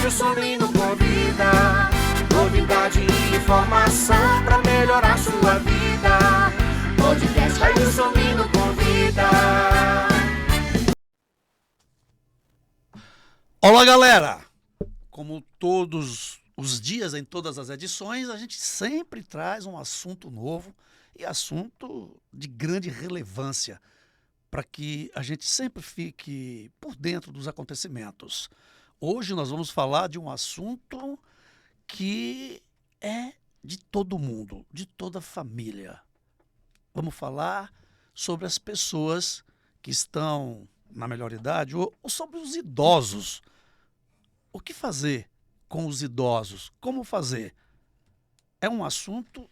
Ailson Lino convida, novidade e informação pra melhorar sua vida. Podcast Ailson Lino convida. Olá, galera! Como todos os dias, em todas as edições, a gente sempre traz um assunto novo e assunto de grande relevância para que a gente sempre fique por dentro dos acontecimentos. Hoje nós vamos falar de um assunto que é de todo mundo, de toda a família. Vamos falar sobre as pessoas que estão na melhor idade ou sobre os idosos. O que fazer com os idosos? Como fazer? É um assunto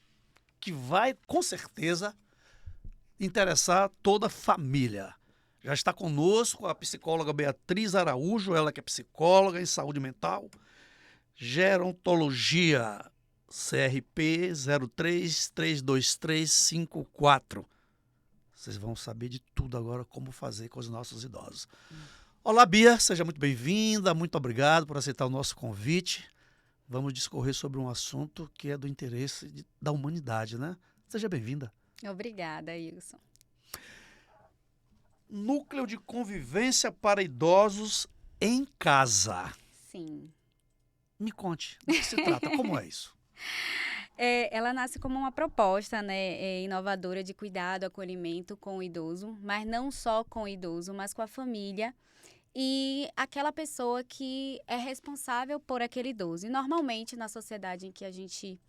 que vai, com certeza, interessar toda a família. Já está conosco a psicóloga Beatriz Araújo, ela que é psicóloga em saúde mental, gerontologia, CRP 0332354. Vocês vão saber de tudo agora como fazer com os nossos idosos. Olá, Bia, seja muito bem-vinda, muito obrigado por aceitar o nosso convite. Vamos discorrer sobre um assunto que é do interesse da humanidade, né? Seja bem-vinda. Obrigada, Ailson. Núcleo de convivência para idosos em casa. Sim. Me conte, do que se trata, como é isso? Ela nasce como uma proposta, né, inovadora de cuidado, acolhimento com o idoso, mas não só com o idoso, mas com a família e aquela pessoa que é responsável por aquele idoso. E normalmente, na sociedade em que a gente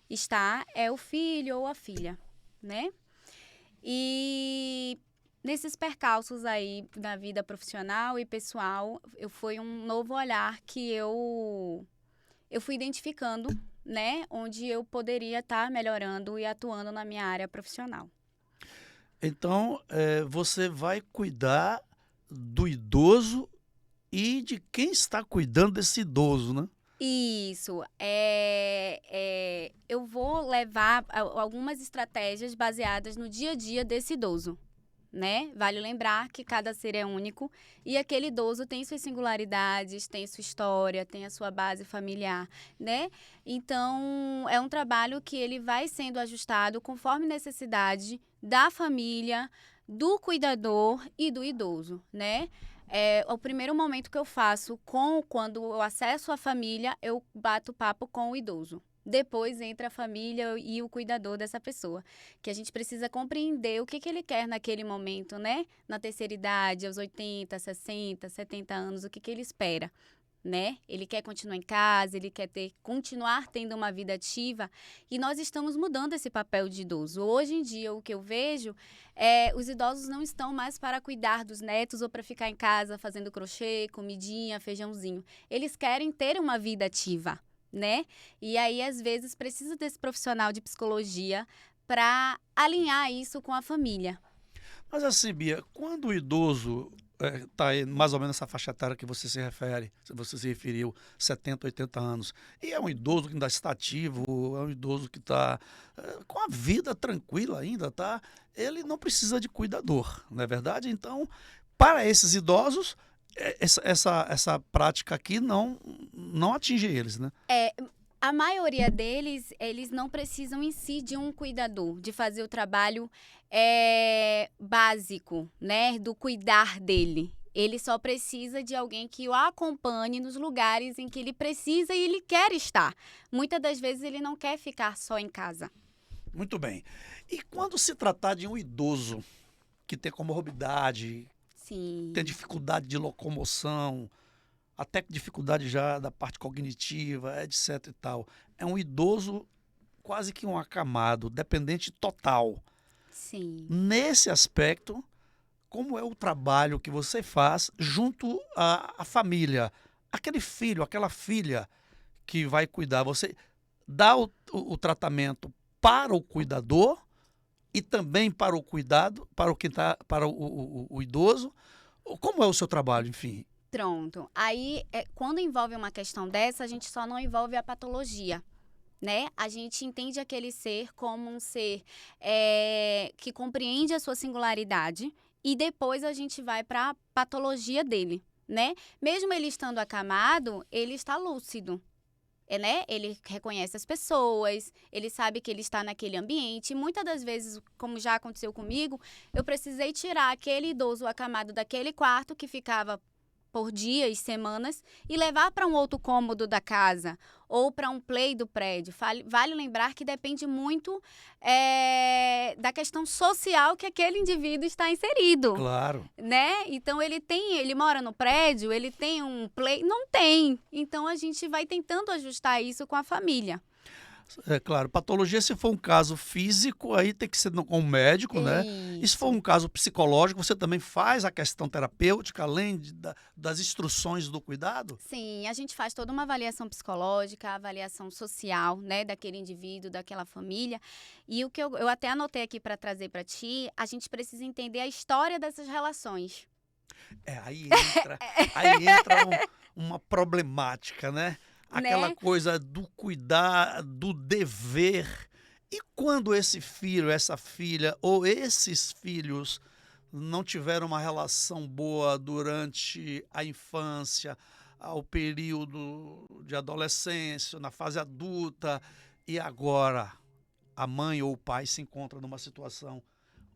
está, é o filho ou a filha, né? E nesses percalços aí da vida profissional e pessoal, foi um novo olhar que eu fui identificando, né, onde eu poderia estar melhorando e atuando na minha área profissional. Então, você vai cuidar do idoso e de quem está cuidando desse idoso, né? Isso. Eu vou levar algumas estratégias baseadas no dia a dia desse idoso, né? Vale lembrar que cada ser é único e aquele idoso tem suas singularidades, tem sua história, tem a sua base familiar, né? Então, é um trabalho que ele vai sendo ajustado conforme necessidade da família, do cuidador e do idoso, né? O primeiro momento que eu faço quando eu acesso a família, eu bato papo com o idoso. Depois entra a família e o cuidador dessa pessoa, que a gente precisa compreender o que ele quer naquele momento, né? Na terceira idade, aos 80, 60, 70 anos, o que ele espera, né? Ele quer continuar em casa, ele quer continuar tendo uma vida ativa e nós estamos mudando esse papel de idoso. Hoje em dia, o que eu vejo os idosos não estão mais para cuidar dos netos ou para ficar em casa fazendo crochê, comidinha, feijãozinho. Eles querem ter uma vida ativa, né? E aí, às vezes, precisa desse profissional de psicologia para alinhar isso com a família. Mas assim, Bia, quando o idoso está mais ou menos nessa faixa etária que você se refere, você se referiu, 70, 80 anos, e é um idoso que ainda está ativo, é um idoso que está com a vida tranquila ainda, tá? Ele não precisa de cuidador, não é verdade? Então, para esses idosos, essa prática aqui não atinge eles, né? A maioria deles, eles não precisam em si de um cuidador, de fazer o trabalho básico, né, do cuidar dele. Ele só precisa de alguém que o acompanhe nos lugares em que ele precisa e ele quer estar. Muitas das vezes ele não quer ficar só em casa. Muito bem. E quando se tratar de um idoso que tem comorbidade, Sim. tem dificuldade de locomoção, até dificuldade já da parte cognitiva, etc e tal. É um idoso quase que um acamado, dependente total. Sim. Nesse aspecto, como é o trabalho que você faz junto à família? Aquele filho, aquela filha que vai cuidar, você dá o tratamento para o cuidador e também para o cuidado, para o idoso? Como é o seu trabalho, enfim? Pronto. Aí, quando envolve uma questão dessa, a gente só não envolve a patologia, né? A gente entende aquele ser como um ser que compreende a sua singularidade e depois a gente vai para a patologia dele, né? Mesmo ele estando acamado, ele está lúcido. Né? Ele reconhece as pessoas, ele sabe que ele está naquele ambiente. E muitas das vezes, como já aconteceu comigo, eu precisei tirar aquele idoso acamado daquele quarto que ficava por dias, semanas, e levar para um outro cômodo da casa ou para um play do prédio. Vale lembrar que depende muito da questão social que aquele indivíduo está inserido. Claro. Né? Então, ele mora no prédio, ele tem um play? Não tem. Então, a gente vai tentando ajustar isso com a família. É claro, patologia, se for um caso físico, aí tem que ser com um médico, né? E se for um caso psicológico, você também faz a questão terapêutica, além das instruções do cuidado? Sim, a gente faz toda uma avaliação psicológica, avaliação social, né, daquele indivíduo, daquela família. E o que eu até anotei aqui para trazer para ti, a gente precisa entender a história dessas relações. Aí entra uma problemática, né? Aquela né? coisa do cuidar, do dever. E quando esse filho, essa filha ou esses filhos não tiveram uma relação boa durante a infância, ao período de adolescência, na fase adulta, e agora a mãe ou o pai se encontra numa situação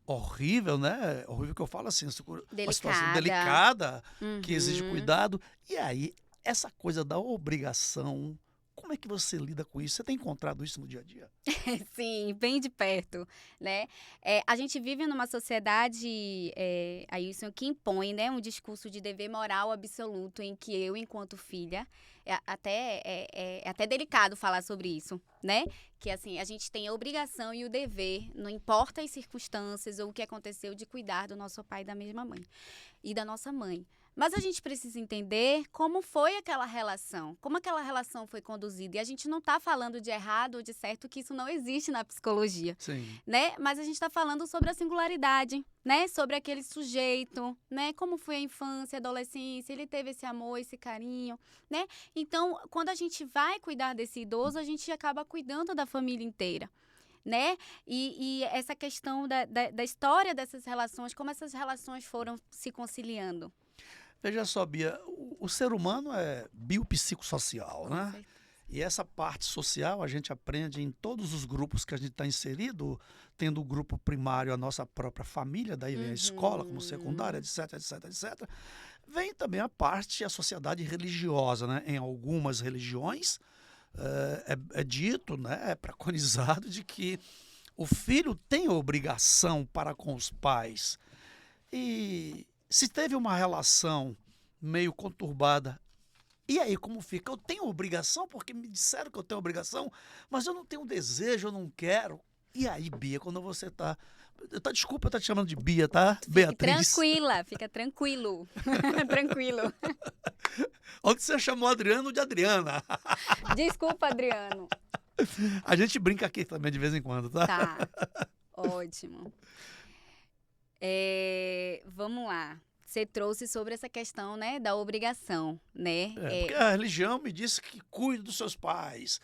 horrível, né? Horrível que eu falo assim, uma situação delicada, que exige cuidado. E aí, essa coisa da obrigação, como é que você lida com isso? Você tem encontrado isso no dia a dia? Sim, bem de perto, né? A gente vive numa sociedade, Ailson, que impõe, né, um discurso de dever moral absoluto, em que eu, enquanto filha, é até delicado falar sobre isso, né? Que assim, a gente tem a obrigação e o dever, não importa as circunstâncias ou o que aconteceu, de cuidar do nosso pai e da mesma mãe e da nossa mãe. Mas a gente precisa entender como foi aquela relação, como aquela relação foi conduzida. E a gente não está falando de errado ou de certo, que isso não existe na psicologia. Sim. Né? Mas a gente está falando sobre a singularidade, né? Sobre aquele sujeito, né? Como foi a infância, a adolescência, ele teve esse amor, esse carinho, né? Então, quando a gente vai cuidar desse idoso, a gente acaba cuidando da família inteira. Né? E essa questão da história dessas relações, como essas relações foram se conciliando. Veja só, Bia, o ser humano é biopsicossocial, né? Certo. E essa parte social a gente aprende em todos os grupos que a gente está inserido, tendo o grupo primário, a nossa própria família, daí vem a escola, como secundária, etc, etc, etc. Vem também a parte, a sociedade religiosa, né? Em algumas religiões é dito, né? É preconizado de que o filho tem obrigação para com os pais. E se teve uma relação meio conturbada, e aí como fica? Eu tenho obrigação, porque me disseram que eu tenho obrigação, mas eu não tenho desejo, eu não quero. E aí, Bia, quando você tá... Desculpa eu estar te chamando de Bia, tá? Beatriz. Tranquila, fica tranquilo. Tranquilo. Onde você chamou Adriano de Adriana? Desculpa, Adriano. A gente brinca aqui também de vez em quando, tá? Tá, ótimo. Vamos lá. Você trouxe sobre essa questão, né, da obrigação, né? Porque a religião me disse que cuide dos seus pais.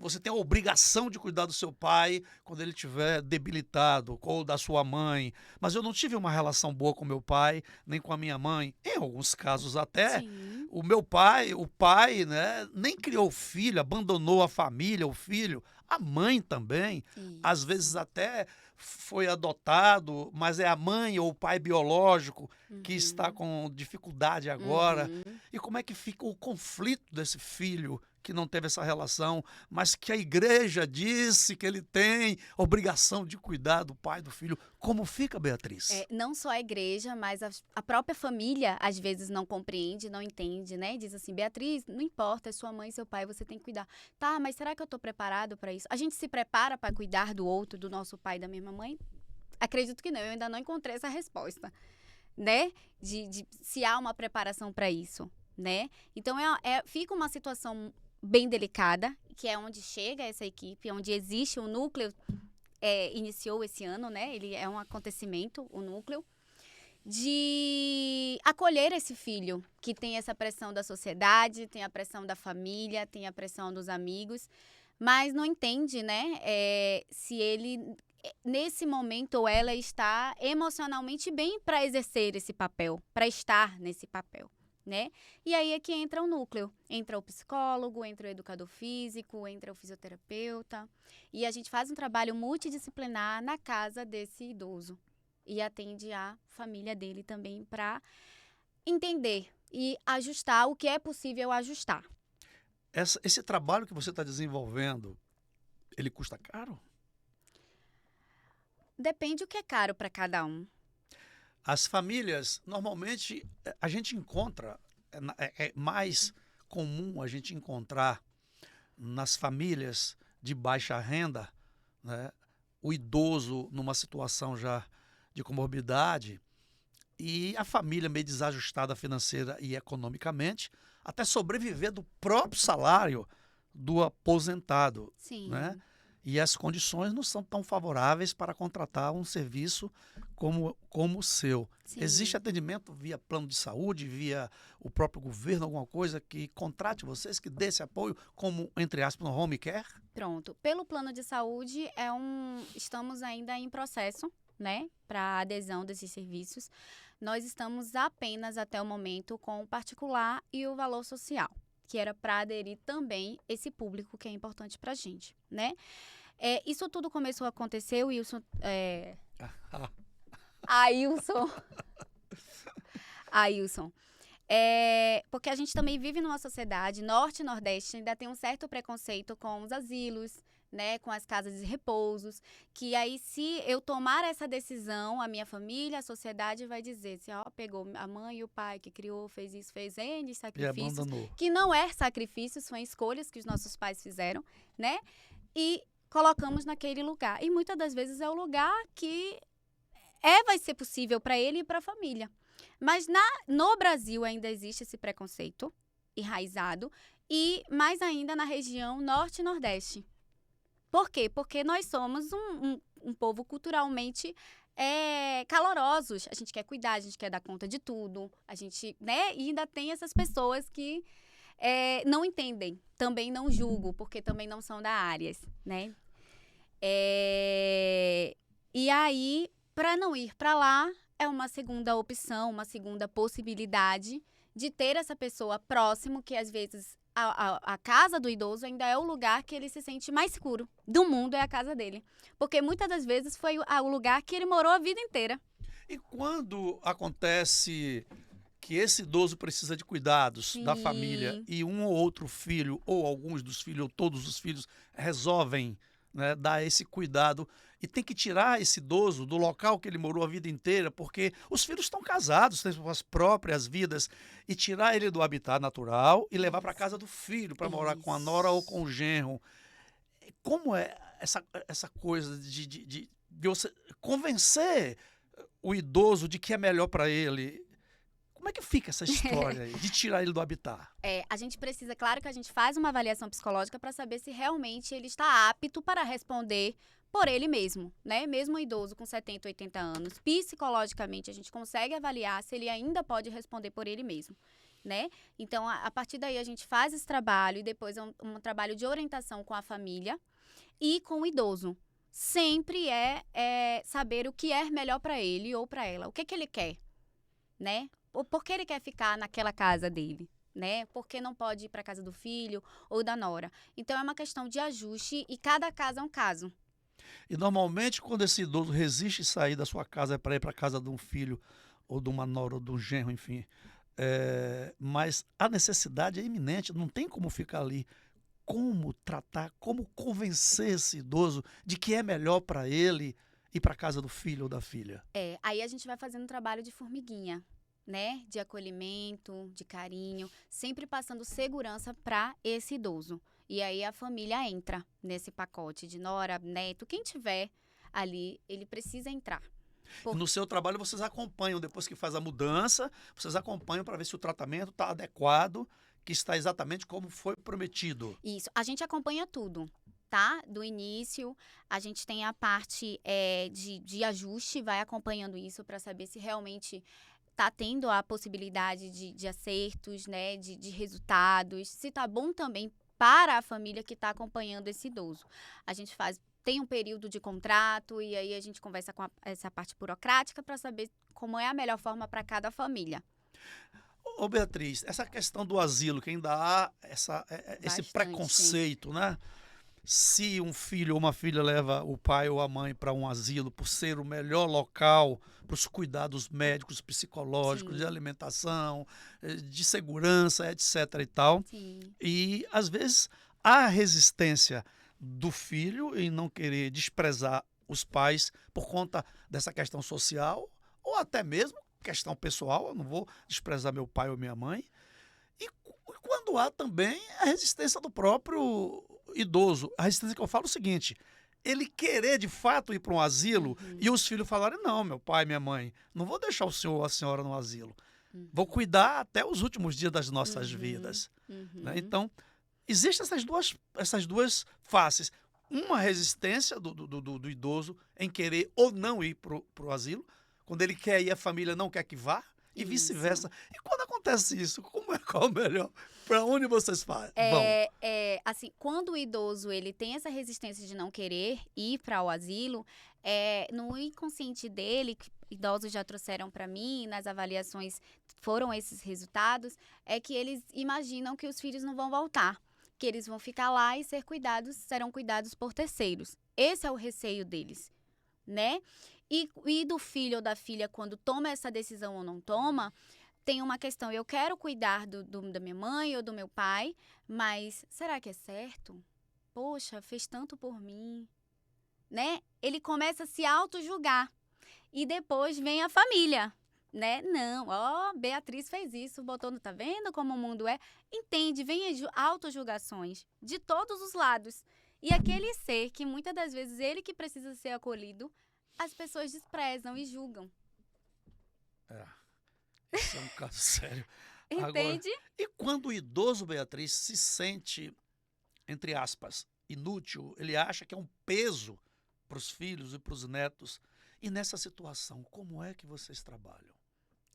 Você tem a obrigação de cuidar do seu pai quando ele estiver debilitado, ou da sua mãe. Mas eu não tive uma relação boa com meu pai, nem com a minha mãe. Em alguns casos até, Sim. o pai, né, nem criou o filho, abandonou a família, o filho. A mãe também, Isso. às vezes até foi adotado, mas é a mãe ou o pai biológico que está com dificuldade agora. E como é que fica o conflito desse filho que não teve essa relação, mas que a igreja disse que ele tem obrigação de cuidar do pai, do filho? Como fica, Beatriz? Não só a igreja, mas a própria família, às vezes, não compreende, não entende, né? Diz assim, Beatriz, não importa, é sua mãe, seu pai, você tem que cuidar. Tá, mas será que eu estou preparado para isso? A gente se prepara para cuidar do outro, do nosso pai, da mesma mãe? Acredito que não, eu ainda não encontrei essa resposta, né? De se há uma preparação para isso, né? Então, fica uma situação bem delicada, que é onde chega essa equipe, onde existe o núcleo, iniciou esse ano, né? Ele é um acontecimento, o núcleo, de acolher esse filho, que tem essa pressão da sociedade, tem a pressão da família, tem a pressão dos amigos, mas não entende, né? Se ele, nesse momento, ou ela está emocionalmente bem para exercer esse papel, para estar nesse papel. né? E aí é que entra o núcleo. Entra o psicólogo, entra o educador físico, entra o fisioterapeuta. E a gente faz um trabalho multidisciplinar na casa desse idoso. E atende a família dele também para entender e ajustar o que é possível ajustar. Esse trabalho que você está desenvolvendo, ele custa caro? Depende o que é caro para cada um. As famílias, normalmente, a gente encontra, é mais comum a gente encontrar nas famílias de baixa renda, né, o idoso numa situação já de comorbidade e a família meio desajustada financeira e economicamente, até sobreviver do próprio salário do aposentado, Sim. né? E as condições não são tão favoráveis para contratar um serviço como o seu. Sim. Existe atendimento via plano de saúde, via o próprio governo, alguma coisa que contrate vocês, que dê esse apoio, como, entre aspas, no home care? Pronto. Pelo plano de saúde, estamos ainda em processo, né, para adesão desses serviços. Nós estamos apenas, até o momento, com o particular e o valor social, que era para aderir também esse público que é importante para a gente, né? Isso tudo começou a acontecer, o Wilson... Ailson. Porque a gente também vive numa sociedade, norte e nordeste, ainda tem um certo preconceito com os asilos, né, com as casas de repousos, que aí se eu tomar essa decisão, a minha família, a sociedade vai dizer assim, pegou a mãe e o pai que criou, fez isso, fez N sacrifícios, E abandonou. que não é sacrifícios, são escolhas que os nossos pais fizeram, né, e colocamos naquele lugar. E muitas das vezes é o lugar que vai ser possível para ele e para a família. Mas no Brasil ainda existe esse preconceito enraizado e mais ainda na região norte e nordeste. Por quê? Porque nós somos um povo culturalmente calorosos. A gente quer cuidar, a gente quer dar conta de tudo. A gente, né? E ainda tem essas pessoas que não entendem. Também não julgo, porque também não são da área, né? E aí, para não ir para lá, é uma segunda opção, uma segunda possibilidade de ter essa pessoa próximo, que às vezes a casa do idoso ainda é o lugar que ele se sente mais seguro do mundo, é a casa dele. Porque muitas das vezes foi o lugar que ele morou a vida inteira. E quando acontece que esse idoso precisa de cuidados Sim. da família e um ou outro filho, ou alguns dos filhos, ou todos os filhos, resolvem, né, dar esse cuidado e tem que tirar esse idoso do local que ele morou a vida inteira, porque os filhos estão casados, têm suas próprias vidas, e tirar ele do habitat natural e levar para a casa do filho, para morar com a nora ou com o genro. Como é essa coisa de você convencer o idoso de que é melhor para ele? Como é que fica essa história aí, de tirar ele do habitat? A gente precisa, claro que a gente faz uma avaliação psicológica para saber se realmente ele está apto para responder por ele mesmo, né? Mesmo um idoso com 70, 80 anos, psicologicamente a gente consegue avaliar se ele ainda pode responder por ele mesmo, né? Então, a partir daí a gente faz esse trabalho e depois um trabalho de orientação com a família e com o idoso. Sempre saber o que é melhor para ele ou para ela, o que ele quer, né? Por que ele quer ficar naquela casa dele, né? Por que não pode ir para a casa do filho ou da nora? Então, é uma questão de ajuste e cada caso é um caso. E normalmente, quando esse idoso resiste sair da sua casa para ir para a casa de um filho, ou de uma nora, ou de um genro, enfim, mas a necessidade é iminente, não tem como ficar ali. Como tratar, como convencer esse idoso de que é melhor para ele ir para a casa do filho ou da filha? Aí a gente vai fazendo um trabalho de formiguinha, né? De acolhimento, de carinho, sempre passando segurança para esse idoso. E aí a família entra nesse pacote de nora, neto, quem tiver ali, ele precisa entrar. E no seu trabalho vocês acompanham, depois que faz a mudança, vocês acompanham para ver se o tratamento está adequado, que está exatamente como foi prometido. Isso, a gente acompanha tudo, tá? Do início, a gente tem a parte de ajuste, vai acompanhando isso para saber se realmente está tendo a possibilidade de acertos, né? De resultados, se está bom também para a família que está acompanhando esse idoso. A gente tem um período de contrato e aí a gente conversa com essa parte burocrática para saber como é a melhor forma para cada família. Ô, Beatriz, essa questão do asilo, que ainda há esse Bastante, preconceito, né? Se um filho ou uma filha leva o pai ou a mãe para um asilo por ser o melhor local para os cuidados médicos, psicológicos, Sim. de alimentação, de segurança, etc. e tal. Sim. E, às vezes, há resistência do filho em não querer desprezar os pais por conta dessa questão social, ou até mesmo questão pessoal, eu não vou desprezar meu pai ou minha mãe. E quando há também a resistência do próprio idoso. A resistência que eu falo é o seguinte: ele querer de fato ir para um asilo e os filhos falarem: não, meu pai, minha mãe, não vou deixar o senhor ou a senhora no asilo. Vou cuidar até os últimos dias das nossas vidas. Né? Então, existem essas duas faces. Uma resistência do idoso em querer ou não ir para o asilo. Quando ele quer ir, a família não quer que vá. E Isso. vice-versa. E quando acontece isso, qual o melhor? Para onde vocês vão? Assim, quando o idoso ele tem essa resistência de não querer ir para o asilo, no inconsciente dele, que idosos já trouxeram para mim, nas avaliações foram esses resultados, é que eles imaginam que os filhos não vão voltar, que eles vão ficar lá e serão cuidados por terceiros. Esse é o receio deles, né? E do filho ou da filha, quando toma essa decisão ou não toma, tem uma questão: eu quero cuidar da minha mãe ou do meu pai, mas será que é certo? Poxa, fez tanto por mim, né? Ele começa a se auto-julgar. E depois vem a família, né? Não, Beatriz fez isso, tá vendo como o mundo é? Entende, vem as auto-julgações de todos os lados. E aquele ser que muitas das vezes ele que precisa ser acolhido, as pessoas desprezam e julgam. Esse é um caso sério. Entende? Agora, e quando o idoso, Beatriz, se sente, entre aspas, inútil, ele acha que é um peso para os filhos e para os netos. E nessa situação, como é que vocês trabalham?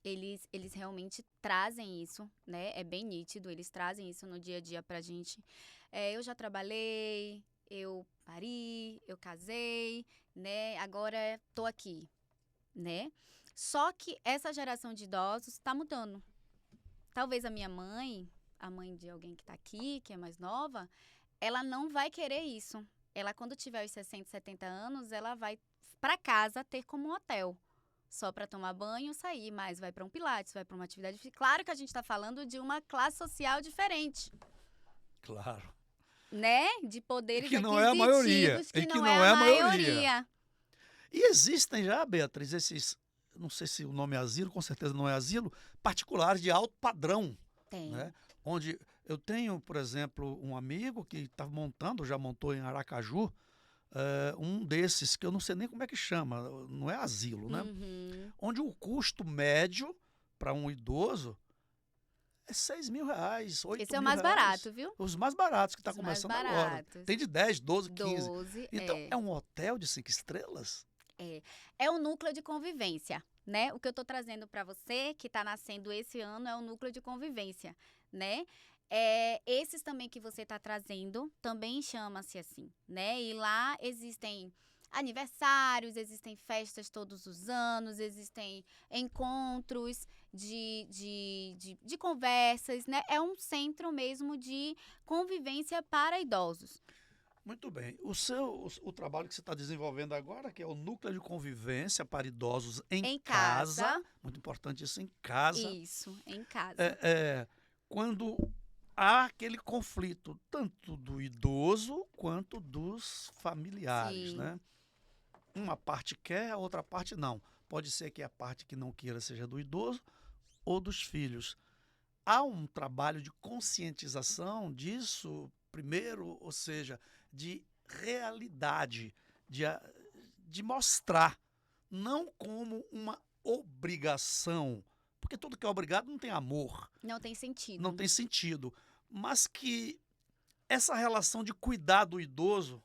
Eles realmente trazem isso, né? É bem nítido, eles trazem isso no dia a dia pra gente. Eu já trabalhei, eu pari, eu casei, né? Agora tô aqui, né? Só que essa geração de idosos está mudando. Talvez a minha mãe, a mãe de alguém que está aqui, que é mais nova, ela não vai querer isso. Ela, quando tiver os 60, 70 anos, ela vai para casa ter como um hotel. Só para tomar banho, sair, mas vai para um pilates, vai para uma atividade física. Claro que a gente está falando de uma classe social diferente. Claro. Né? De poderes que não é a maioria. Que não é a maioria. E existem já, Beatriz, esses, não sei se o nome é asilo, com certeza não é asilo, particulares de alto padrão. Tem. Né? Onde eu tenho, por exemplo, um amigo que está montando, já montou em Aracaju, um desses, que eu não sei nem como é que chama, não é asilo, né? Onde o custo médio para um idoso é R$6.000, R$8.000. Esse é o mais barato, viu? Os mais baratos que está Os mais começando agora. baratos. Tem de 10, 12, 15. 12, Então, é um hotel de 5 estrelas? É um núcleo de convivência, né? O que eu estou trazendo para você, que está nascendo esse ano, é um núcleo de convivência, né? Esses também que você está trazendo também chama-se assim, né? E lá existem aniversários, existem festas todos os anos, existem encontros de conversas, né? É um centro mesmo de convivência para idosos. Muito bem. O trabalho que você está desenvolvendo agora, que é o núcleo de convivência para idosos em casa. Muito importante isso, em casa. Isso, em casa. Quando há aquele conflito, tanto do idoso quanto dos familiares, Sim. né? Uma parte quer, a outra parte não. Pode ser que a parte que não queira seja do idoso ou dos filhos. Há um trabalho de conscientização disso, primeiro, ou seja, de realidade, de mostrar, não como uma obrigação, porque tudo que é obrigado não tem amor. Não tem sentido. Não tem sentido. Mas que essa relação de cuidar do idoso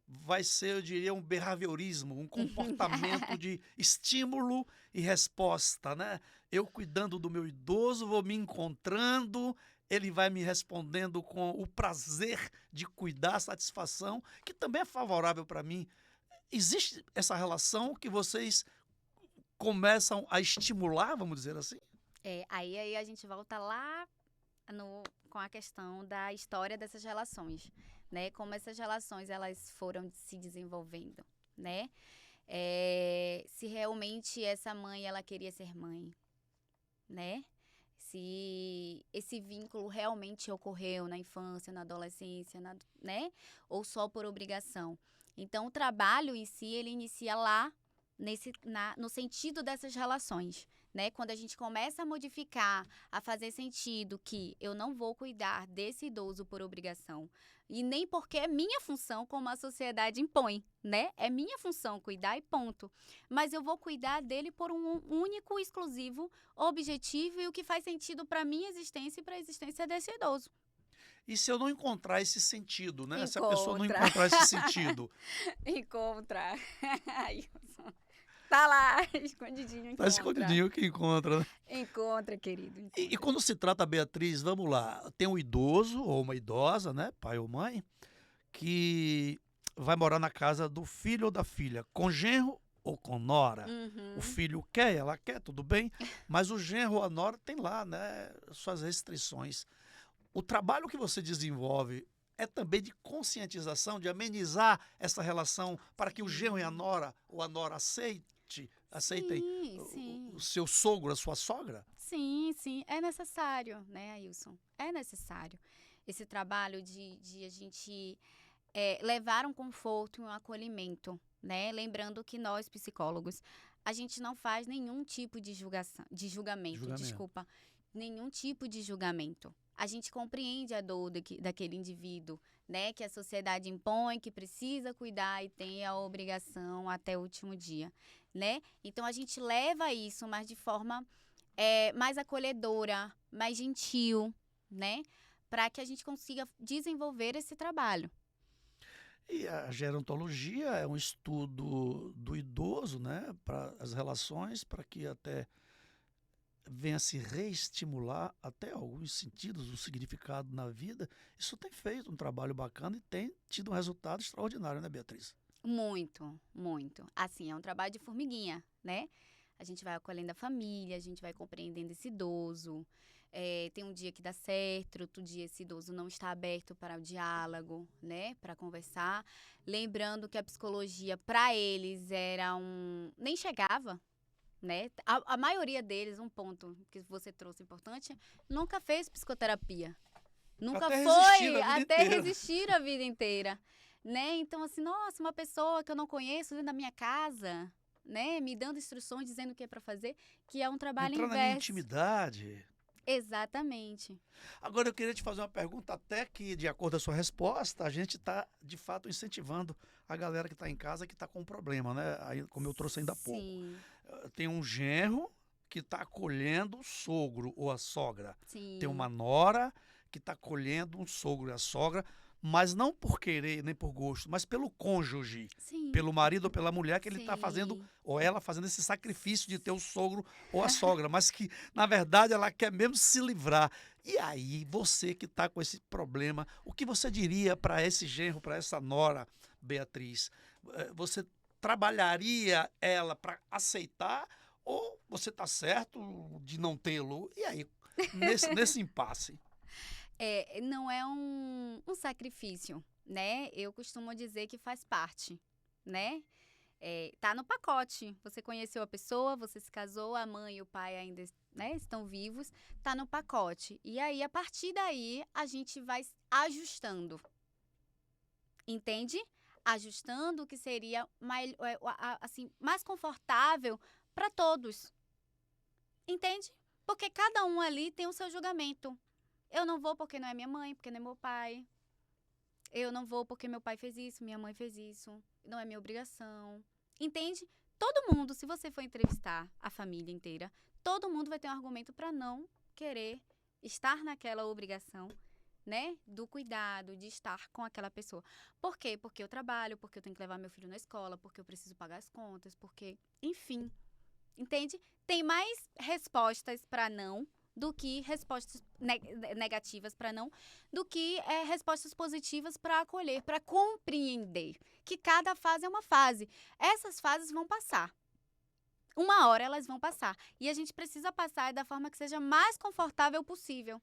vai ser, eu diria, um behaviorismo, um comportamento de estímulo e resposta, né? Eu cuidando do meu idoso, vou me encontrando, ele vai me respondendo com o prazer de cuidar, satisfação, que também é favorável para mim. Existe essa relação que vocês começam a estimular, vamos dizer assim? Aí a gente volta lá com a questão da história dessas relações, né? Como essas relações elas foram se desenvolvendo, né? Se realmente essa mãe ela queria ser mãe, né? Se esse vínculo realmente ocorreu na infância, na adolescência, né? Ou só por obrigação. Então, o trabalho em si, ele inicia lá no sentido dessas relações, né? Quando a gente começa a modificar, a fazer sentido que eu não vou cuidar desse idoso por obrigação e nem porque é minha função como a sociedade impõe, né? É minha função cuidar e ponto. Mas eu vou cuidar dele por um único, exclusivo objetivo e o que faz sentido para minha existência e para a existência desse idoso. E se eu não encontrar esse sentido, né? Se a Encontra. pessoa não encontrar esse sentido, Encontra. Tá lá, escondidinho. Encontra. tá escondidinho que encontra, né? Encontra, querido. Encontra. E quando se trata, Beatriz, vamos lá, tem um idoso ou uma idosa, né, pai ou mãe, que vai morar na casa do filho ou da filha, com genro ou com nora. Uhum. O filho quer, ela quer, tudo bem, mas o genro ou a nora tem lá, né, suas restrições. O trabalho que você desenvolve é também de conscientização, de amenizar essa relação para que o genro e a nora ou a nora aceitem Sim. o seu sogro, a sua sogra? Sim, é necessário, né, Ailson? É necessário esse trabalho de a gente levar um conforto e um acolhimento, né? Lembrando que nós, psicólogos, a gente não faz nenhum tipo de julgamento, desculpa, nenhum tipo de julgamento. A gente compreende a dor daquele indivíduo, né? Que a sociedade impõe, que precisa cuidar e tem a obrigação até o último dia, né? Então, a gente leva isso, mas de forma mais acolhedora, mais gentil, né? Para que a gente consiga desenvolver esse trabalho. E a gerontologia é um estudo do idoso, né? Para as relações, para que até venha se reestimular até alguns sentidos, o significado na vida. Isso tem feito um trabalho bacana e tem tido um resultado extraordinário, né, Beatriz? Muito, muito. Assim, é um trabalho de formiguinha, né? A gente vai acolhendo a família, a gente vai compreendendo esse idoso. Tem um dia que dá certo, outro dia esse idoso não está aberto para o diálogo, né? Para conversar. Lembrando que a psicologia, para eles, nem chegava, né? A maioria deles, um ponto que você trouxe importante, nunca fez psicoterapia. Nunca foi até resistir a vida inteira, né? Então, assim, nossa, uma pessoa que eu não conheço dentro da minha casa, né? Me dando instruções, dizendo o que é para fazer, que é um trabalho inverso. Entrar na minha intimidade. Exatamente. Agora, eu queria te fazer uma pergunta, até que, de acordo com a sua resposta, a gente está, de fato, incentivando a galera que está em casa que está com um problema, né? Aí, como eu trouxe ainda há pouco. Sim. Tem um genro que está acolhendo o sogro ou a sogra. Sim. Tem uma nora que está acolhendo um sogro e a sogra, mas não por querer, nem por gosto, mas pelo cônjuge, Sim. pelo marido ou pela mulher que ele está fazendo, ou ela fazendo esse sacrifício de ter o sogro ou a sogra, mas que, na verdade, ela quer mesmo se livrar. E aí, você que está com esse problema, o que você diria para esse genro, para essa nora, Beatriz? Você trabalharia ela para aceitar ou você está certo de não tê-lo? E aí, nesse impasse? Não é um sacrifício, né? Eu costumo dizer que faz parte, né? Tá no pacote. Você conheceu a pessoa, você se casou, a mãe e o pai ainda, né, estão vivos, tá no pacote. E aí, a partir daí, a gente vai ajustando. Entende? Ajustando o que seria mais confortável para todos. Entende? Porque cada um ali tem o seu julgamento. Eu não vou porque não é minha mãe, porque não é meu pai. Eu não vou porque meu pai fez isso, minha mãe fez isso. Não é minha obrigação. Entende? Todo mundo, se você for entrevistar a família inteira, todo mundo vai ter um argumento para não querer estar naquela obrigação, né? Do cuidado, de estar com aquela pessoa. Por quê? Porque eu trabalho, porque eu tenho que levar meu filho na escola, porque eu preciso pagar as contas, porque... Enfim. Entende? Tem mais respostas para não do que respostas negativas para não, do que respostas positivas para acolher, para compreender que cada fase é uma fase. Essas fases vão passar. uma hora elas vão passar. E a gente precisa passar da forma que seja mais confortável possível.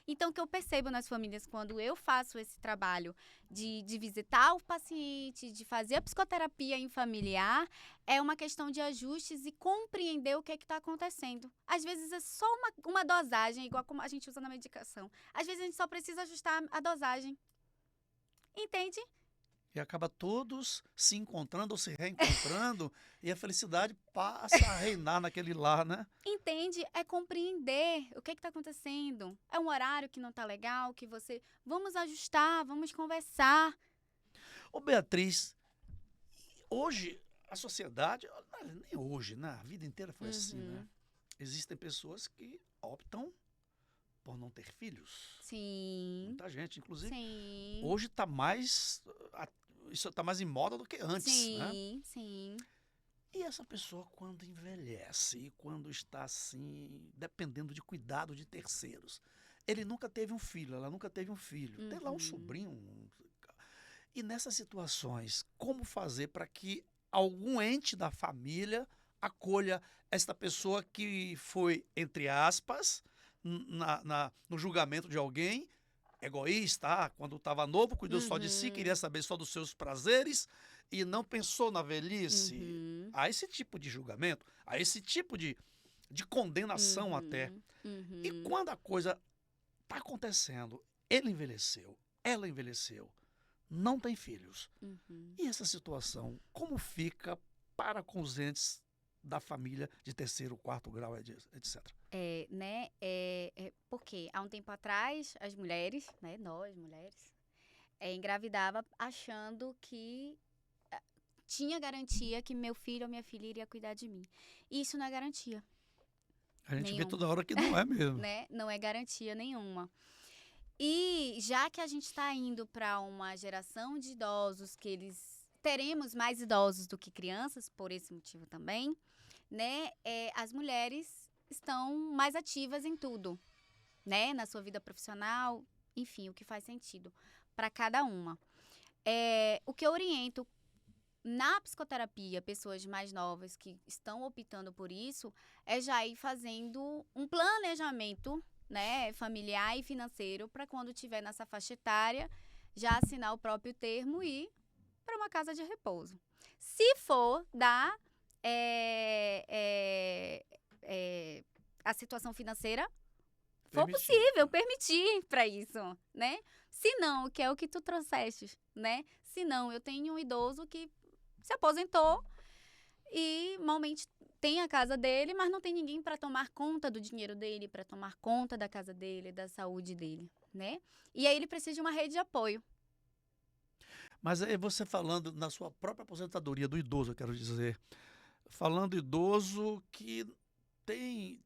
Então, o que eu percebo nas famílias quando eu faço esse trabalho de visitar o paciente, de fazer a psicoterapia em familiar, é uma questão de ajustes e compreender o que está acontecendo. Às vezes é só uma dosagem, igual como a gente usa na medicação. Às vezes a gente só precisa ajustar a dosagem. Entende? E acaba todos se encontrando ou se reencontrando e a felicidade passa a reinar naquele lar, né? Entende? É compreender o que está acontecendo. É um horário que não está legal, que você... Vamos ajustar, vamos conversar. Ô Beatriz, hoje a sociedade, nem hoje, né? A vida inteira foi assim, né? Existem pessoas que optam por não ter filhos. Sim. Muita gente, inclusive. Sim. Hoje está mais... Isso está mais em moda do que antes, né? Sim. E essa pessoa, quando envelhece e quando está assim, dependendo de cuidado de terceiros, ele nunca teve um filho, ela nunca teve um filho, tem lá um sobrinho. E nessas situações, como fazer para que algum ente da família acolha esta pessoa que foi, entre aspas, no julgamento de alguém, egoísta, quando estava novo, cuidou só de si, queria saber só dos seus prazeres e não pensou na velhice. Há esse tipo de julgamento, há esse tipo de condenação até. E quando a coisa está acontecendo, ele envelheceu, ela envelheceu, não tem filhos. E essa situação, como fica para com os entes da família de terceiro, quarto grau, etc. Porque há um tempo atrás, as mulheres, né, nós mulheres, engravidava achando que tinha garantia que meu filho ou minha filha iria cuidar de mim. E isso não é garantia. A gente vê toda hora que não é mesmo. Né? Não é garantia nenhuma. E já que a gente está indo para uma geração de idosos que teremos mais idosos do que crianças, por esse motivo também, né? As mulheres estão mais ativas em tudo, né? Na sua vida profissional, enfim, o que faz sentido para cada uma. O que eu oriento na psicoterapia, pessoas mais novas que estão optando por isso, é já ir fazendo um planejamento, né, familiar e financeiro para quando estiver nessa faixa etária, já assinar o próprio termo e ir para uma casa de repouso. Se for dar a situação financeira for possível, permitir para isso, né? Se não, que é o que tu trouxeste, né? Se não, eu tenho um idoso que se aposentou e malmente tem a casa dele, mas não tem ninguém para tomar conta do dinheiro dele, para tomar conta da casa dele, da saúde dele, né? E aí ele precisa de uma rede de apoio. Mas aí você falando na sua própria aposentadoria do idoso, eu quero dizer, falando idoso que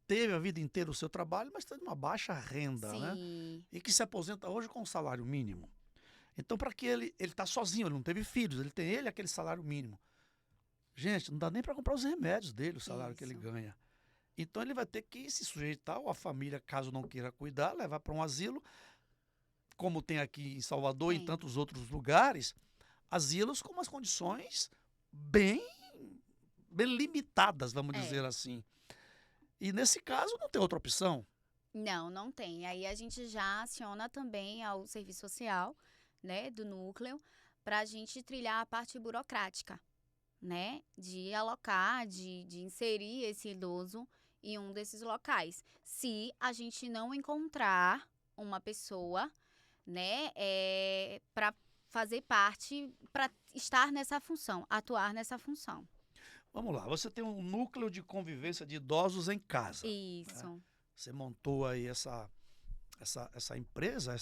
teve a vida inteira o seu trabalho, mas tem uma baixa renda, Sim. né? E que se aposenta hoje com um salário mínimo. Então, para que ele está sozinho, ele não teve filhos, ele tem aquele salário mínimo. Gente, não dá nem para comprar os remédios dele, o salário que ele ganha. Então, ele vai ter que se sujeitar, ou a família, caso não queira cuidar, levar para um asilo, como tem aqui em Salvador e em tantos outros lugares, asilos com umas condições bem limitadas, vamos dizer assim. E nesse caso, não tem outra opção. Não tem. Aí a gente já aciona também ao serviço social, né, do núcleo, para a gente trilhar a parte burocrática, né, de alocar, de inserir esse idoso em um desses locais. Se a gente não encontrar uma pessoa, né, para fazer parte, para estar nessa função, atuar nessa função. Vamos lá, você tem um núcleo de convivência de idosos em casa. Isso. Né? Você montou aí essa empresa,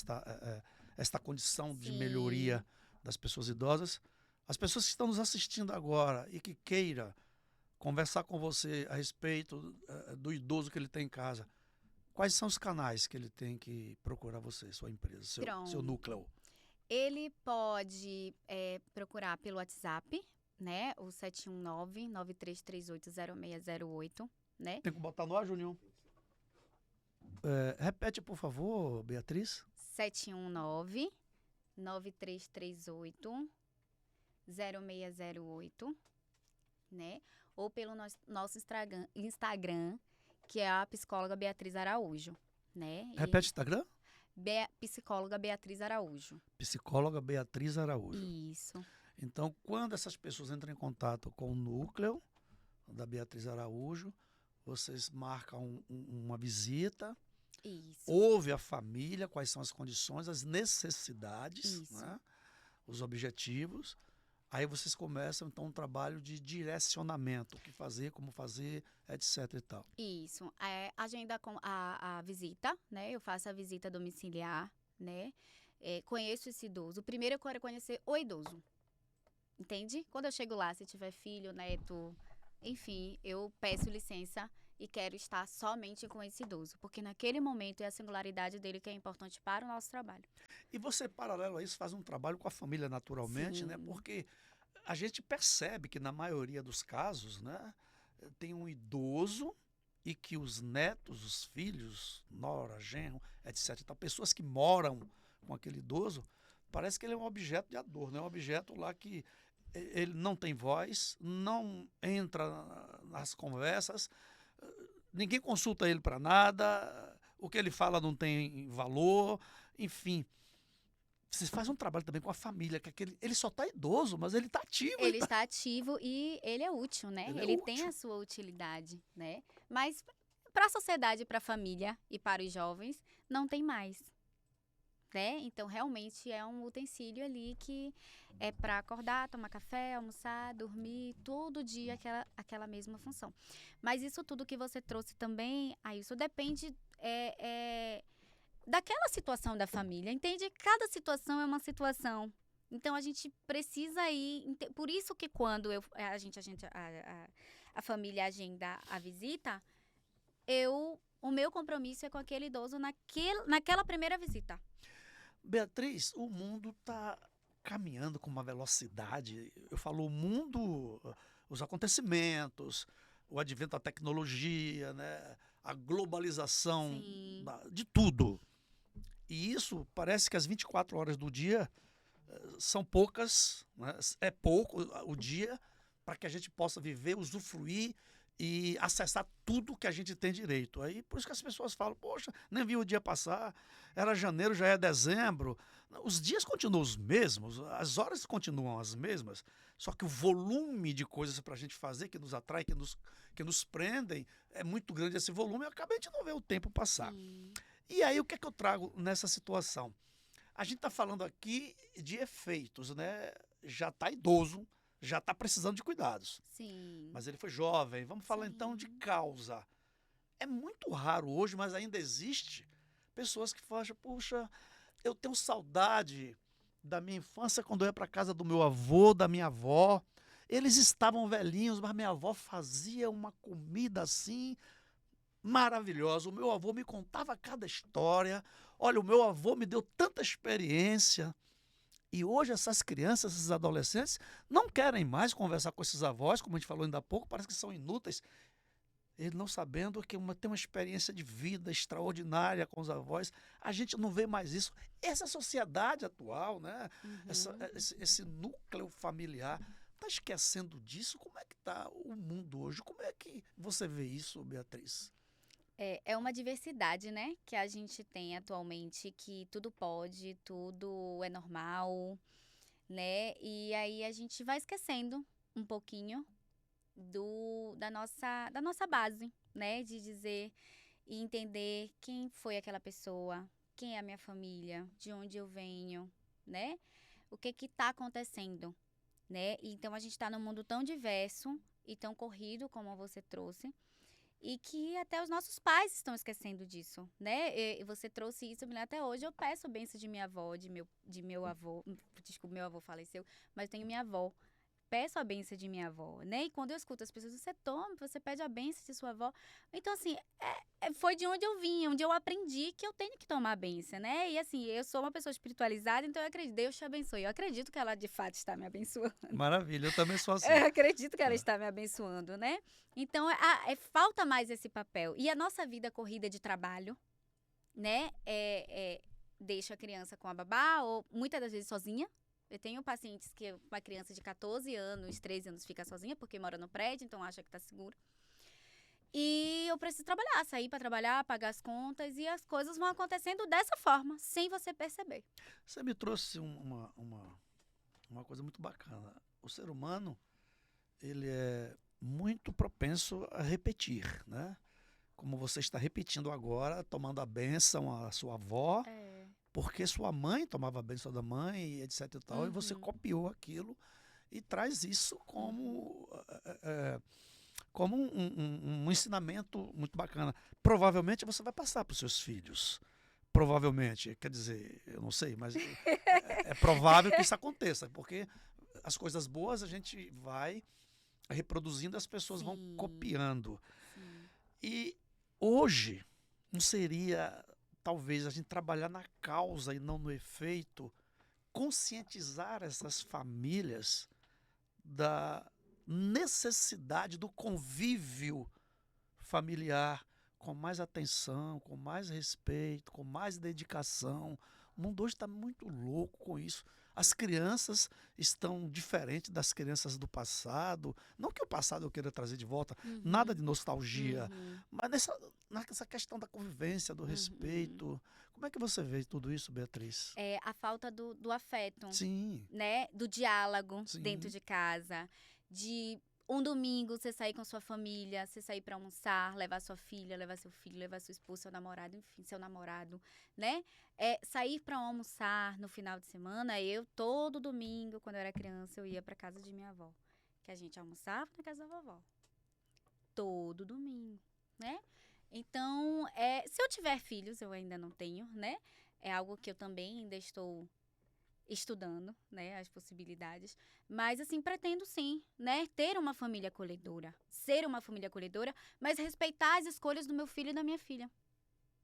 esta condição de melhoria das pessoas idosas. As pessoas que estão nos assistindo agora e que queira conversar com você a respeito do idoso que ele tem em casa, quais são os canais que ele tem que procurar você, sua empresa, seu núcleo? Ele pode procurar pelo WhatsApp, né? O 719-9338-0608, né? Tem que botar no ar, Juninho. Repete, por favor, Beatriz. 719-9338-0608, né? Ou pelo nosso Instagram, que é a psicóloga Beatriz Araújo, né? Repete o Instagram? Psicóloga Beatriz Araújo. Psicóloga Beatriz Araújo. Isso. Então, quando essas pessoas entram em contato com o núcleo da Beatriz Araújo, vocês marcam uma visita, Isso. ouve a família, quais são as condições, as necessidades, Isso. né? Os objetivos. Aí vocês começam, então, um trabalho de direcionamento, o que fazer, como fazer, etc. e tal. Isso. Agenda com a visita, né? Eu faço a visita domiciliar, né? Conheço esse idoso. Primeiro eu quero conhecer o idoso. Entende? Quando eu chego lá, se tiver filho, neto, enfim, eu peço licença e quero estar somente com esse idoso. Porque naquele momento é a singularidade dele que é importante para o nosso trabalho. E você, paralelo a isso, faz um trabalho com a família naturalmente, Sim. né? Porque a gente percebe que na maioria dos casos, né, tem um idoso e que os netos, os filhos, nora, genro, etc. Então, pessoas que moram com aquele idoso, parece que ele é um objeto de adorno, é um objeto lá que ele não tem voz, não entra nas conversas, ninguém consulta ele para nada, o que ele fala não tem valor, enfim. Você faz um trabalho também com a família, que ele só está idoso, mas ele está ativo. Ele está ativo e ele é útil, né? Ele é Ele útil. tem a sua utilidade, né? Mas para a sociedade, para a família e para os jovens, não tem mais. Né? Então, realmente é um utensílio ali que é para acordar, tomar café, almoçar, dormir, todo dia aquela mesma função. Mas isso tudo que você trouxe também, isso depende daquela situação da família, entende? Cada situação é uma situação. Então, a gente precisa ir... Por isso que quando a família agenda a visita, o meu compromisso é com aquele idoso naquela primeira visita. Beatriz, o mundo está caminhando com uma velocidade. Eu falo o mundo, os acontecimentos, o advento da tecnologia, né? A globalização de tudo. E isso parece que as 24 horas do dia são poucas, né? É pouco o dia para que a gente possa viver, usufruir e acessar tudo que a gente tem direito. Aí, por isso que as pessoas falam, poxa, nem vi o dia passar, era janeiro, já é dezembro. Os dias continuam os mesmos, as horas continuam as mesmas, só que o volume de coisas para a gente fazer, que nos atrai, que nos prendem, é muito grande esse volume, e acaba a gente não vê o tempo passar. Sim. E aí, o que é que eu trago nessa situação? A gente está falando aqui de efeitos, né? Já está idoso, já está precisando de cuidados. Sim. Mas ele foi jovem. Vamos falar então de causa. É muito raro hoje, mas ainda existe pessoas que falam, puxa, eu tenho saudade da minha infância quando eu ia para casa do meu avô, da minha avó. Eles estavam velhinhos, mas minha avó fazia uma comida assim maravilhosa. O meu avô me contava cada história. Olha, o meu avô me deu tanta experiência. E hoje essas crianças, esses adolescentes, não querem mais conversar com esses avós, como a gente falou ainda há pouco, parece que são inúteis. Eles não sabendo que tem uma experiência de vida extraordinária com os avós. A gente não vê mais isso. Essa sociedade atual, né? Esse núcleo familiar, está esquecendo disso? Como é que está o mundo hoje? Como é que você vê isso, Beatriz? É uma diversidade, né, que a gente tem atualmente, que tudo pode, tudo é normal, né? E aí a gente vai esquecendo um pouquinho da nossa base, né? De dizer e entender quem foi aquela pessoa, quem é a minha família, de onde eu venho, né? O que está acontecendo, né? Então a gente está num mundo tão diverso e tão corrido, como você trouxe, e que até os nossos pais estão esquecendo disso, né? E você trouxe isso, até hoje eu peço a bênção de minha avó, de meu avô, desculpa, meu avô faleceu, mas tenho minha avó. Peço a bênção de minha avó, né? E quando eu escuto as pessoas, você pede a bênção de sua avó. Então, assim, foi de onde eu vim, onde eu aprendi que eu tenho que tomar a bênção, né? E, assim, eu sou uma pessoa espiritualizada, então eu acredito, Deus te abençoe. Eu acredito que ela, de fato, está me abençoando. Maravilha, eu também sou assim. Eu acredito que ela está me abençoando, né? Então, falta mais esse papel. E a nossa vida corrida de trabalho, né? Deixa a criança com a babá, ou muitas das vezes sozinha, Eu tenho pacientes que uma criança de 14 anos, 13 anos fica sozinha porque mora no prédio, então acha que tá seguro. E eu preciso trabalhar, sair para trabalhar, pagar as contas e as coisas vão acontecendo dessa forma, sem você perceber. Você me trouxe uma coisa muito bacana. O ser humano, ele é muito propenso a repetir, né? Como você está repetindo agora, tomando a bênção à sua avó, É. porque sua mãe tomava a bênção da mãe, etc e tal, e você copiou aquilo e traz isso como um ensinamento muito bacana. Provavelmente você vai passar para os seus filhos. Provavelmente, quer dizer, eu não sei, mas é provável que isso aconteça, porque as coisas boas a gente vai reproduzindo, as pessoas vão Sim. copiando. Sim. E hoje não seria, talvez, a gente trabalhar na causa e não no efeito, conscientizar essas famílias da necessidade do convívio familiar com mais atenção, com mais respeito, com mais dedicação. O mundo hoje está muito louco com isso. As crianças estão diferentes das crianças do passado. Não que o passado eu queira trazer de volta, nada de nostalgia, mas nessa questão da convivência, do respeito. Como é que você vê tudo isso, Beatriz? É a falta do afeto, Sim, né? Do diálogo Sim. dentro de casa, de um domingo você sair com sua família, você sair para almoçar, levar sua filha, levar seu filho, levar sua esposa, seu namorado, enfim, seu namorado, né? Sair para almoçar no final de semana. Eu todo domingo, quando eu era criança, eu ia para casa de minha avó, que a gente almoçava na casa da vovó. Todo domingo, né? Então, se eu tiver filhos, eu ainda não tenho, né? É algo que eu também ainda estou estudando, né, as possibilidades, mas assim, pretendo sim, né, ter uma família acolhedora, ser uma família acolhedora, mas respeitar as escolhas do meu filho e da minha filha,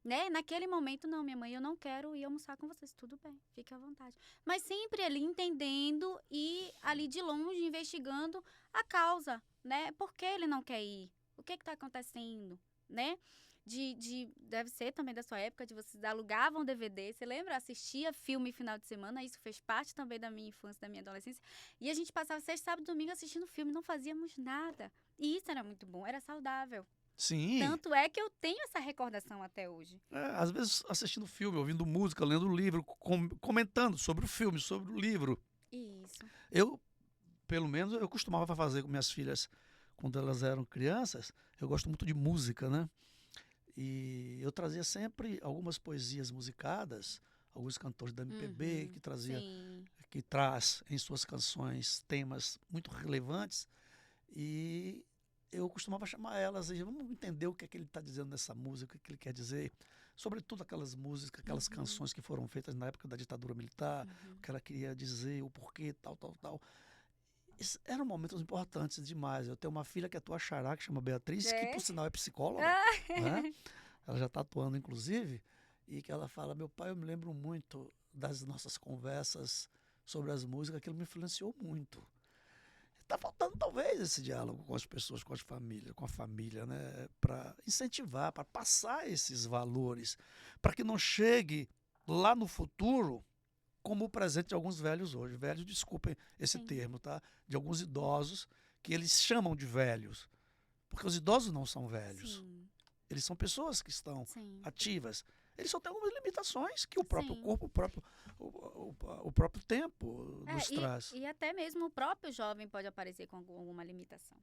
né, naquele momento, não, minha mãe, eu não quero ir almoçar com vocês, tudo bem, fique à vontade, mas sempre ali entendendo e ali de longe investigando a causa, né, por que ele não quer ir, o que está acontecendo, né, deve ser também da sua época, de vocês alugavam DVD, você lembra? Assistia filme final de semana, isso fez parte também da minha infância, da minha adolescência, e a gente passava sexta, sábado e domingo assistindo filme, não fazíamos nada, e isso era muito bom, era saudável. sim. Tanto é que eu tenho essa recordação até hoje. Às vezes assistindo filme, ouvindo música, lendo livro, comentando sobre o filme, sobre o livro. Isso. Eu, pelo menos, eu costumava fazer com minhas filhas quando elas eram crianças. Eu gosto muito de música, né? E eu trazia sempre algumas poesias musicadas, alguns cantores da MPB que traz em suas canções temas muito relevantes, e eu costumava chamar elas e vamos entender o que é que ele está dizendo nessa música, o que ele quer dizer, sobretudo aquelas músicas, aquelas canções que foram feitas na época da ditadura militar, o que ela queria dizer, o porquê, tal, tal, tal. Eram momentos importantes demais. Eu tenho uma filha que é tua xará, que chama Beatriz, que por sinal é psicóloga, né? Ela já está atuando, inclusive, e que ela fala, meu pai, eu me lembro muito das nossas conversas sobre as músicas, aquilo me influenciou muito. Está faltando, talvez, esse diálogo com as pessoas, com a família, né? Para incentivar, para passar esses valores, para que não chegue lá no futuro como o presente de alguns velhos hoje. Velhos, desculpem esse termo, tá? De alguns idosos, que eles chamam de velhos. Porque os idosos não são velhos. Sim. Eles são pessoas que estão Sim. ativas. Eles só têm algumas limitações que o próprio Sim. corpo, o próprio tempo nos traz. E até mesmo o próprio jovem pode aparecer com alguma limitação,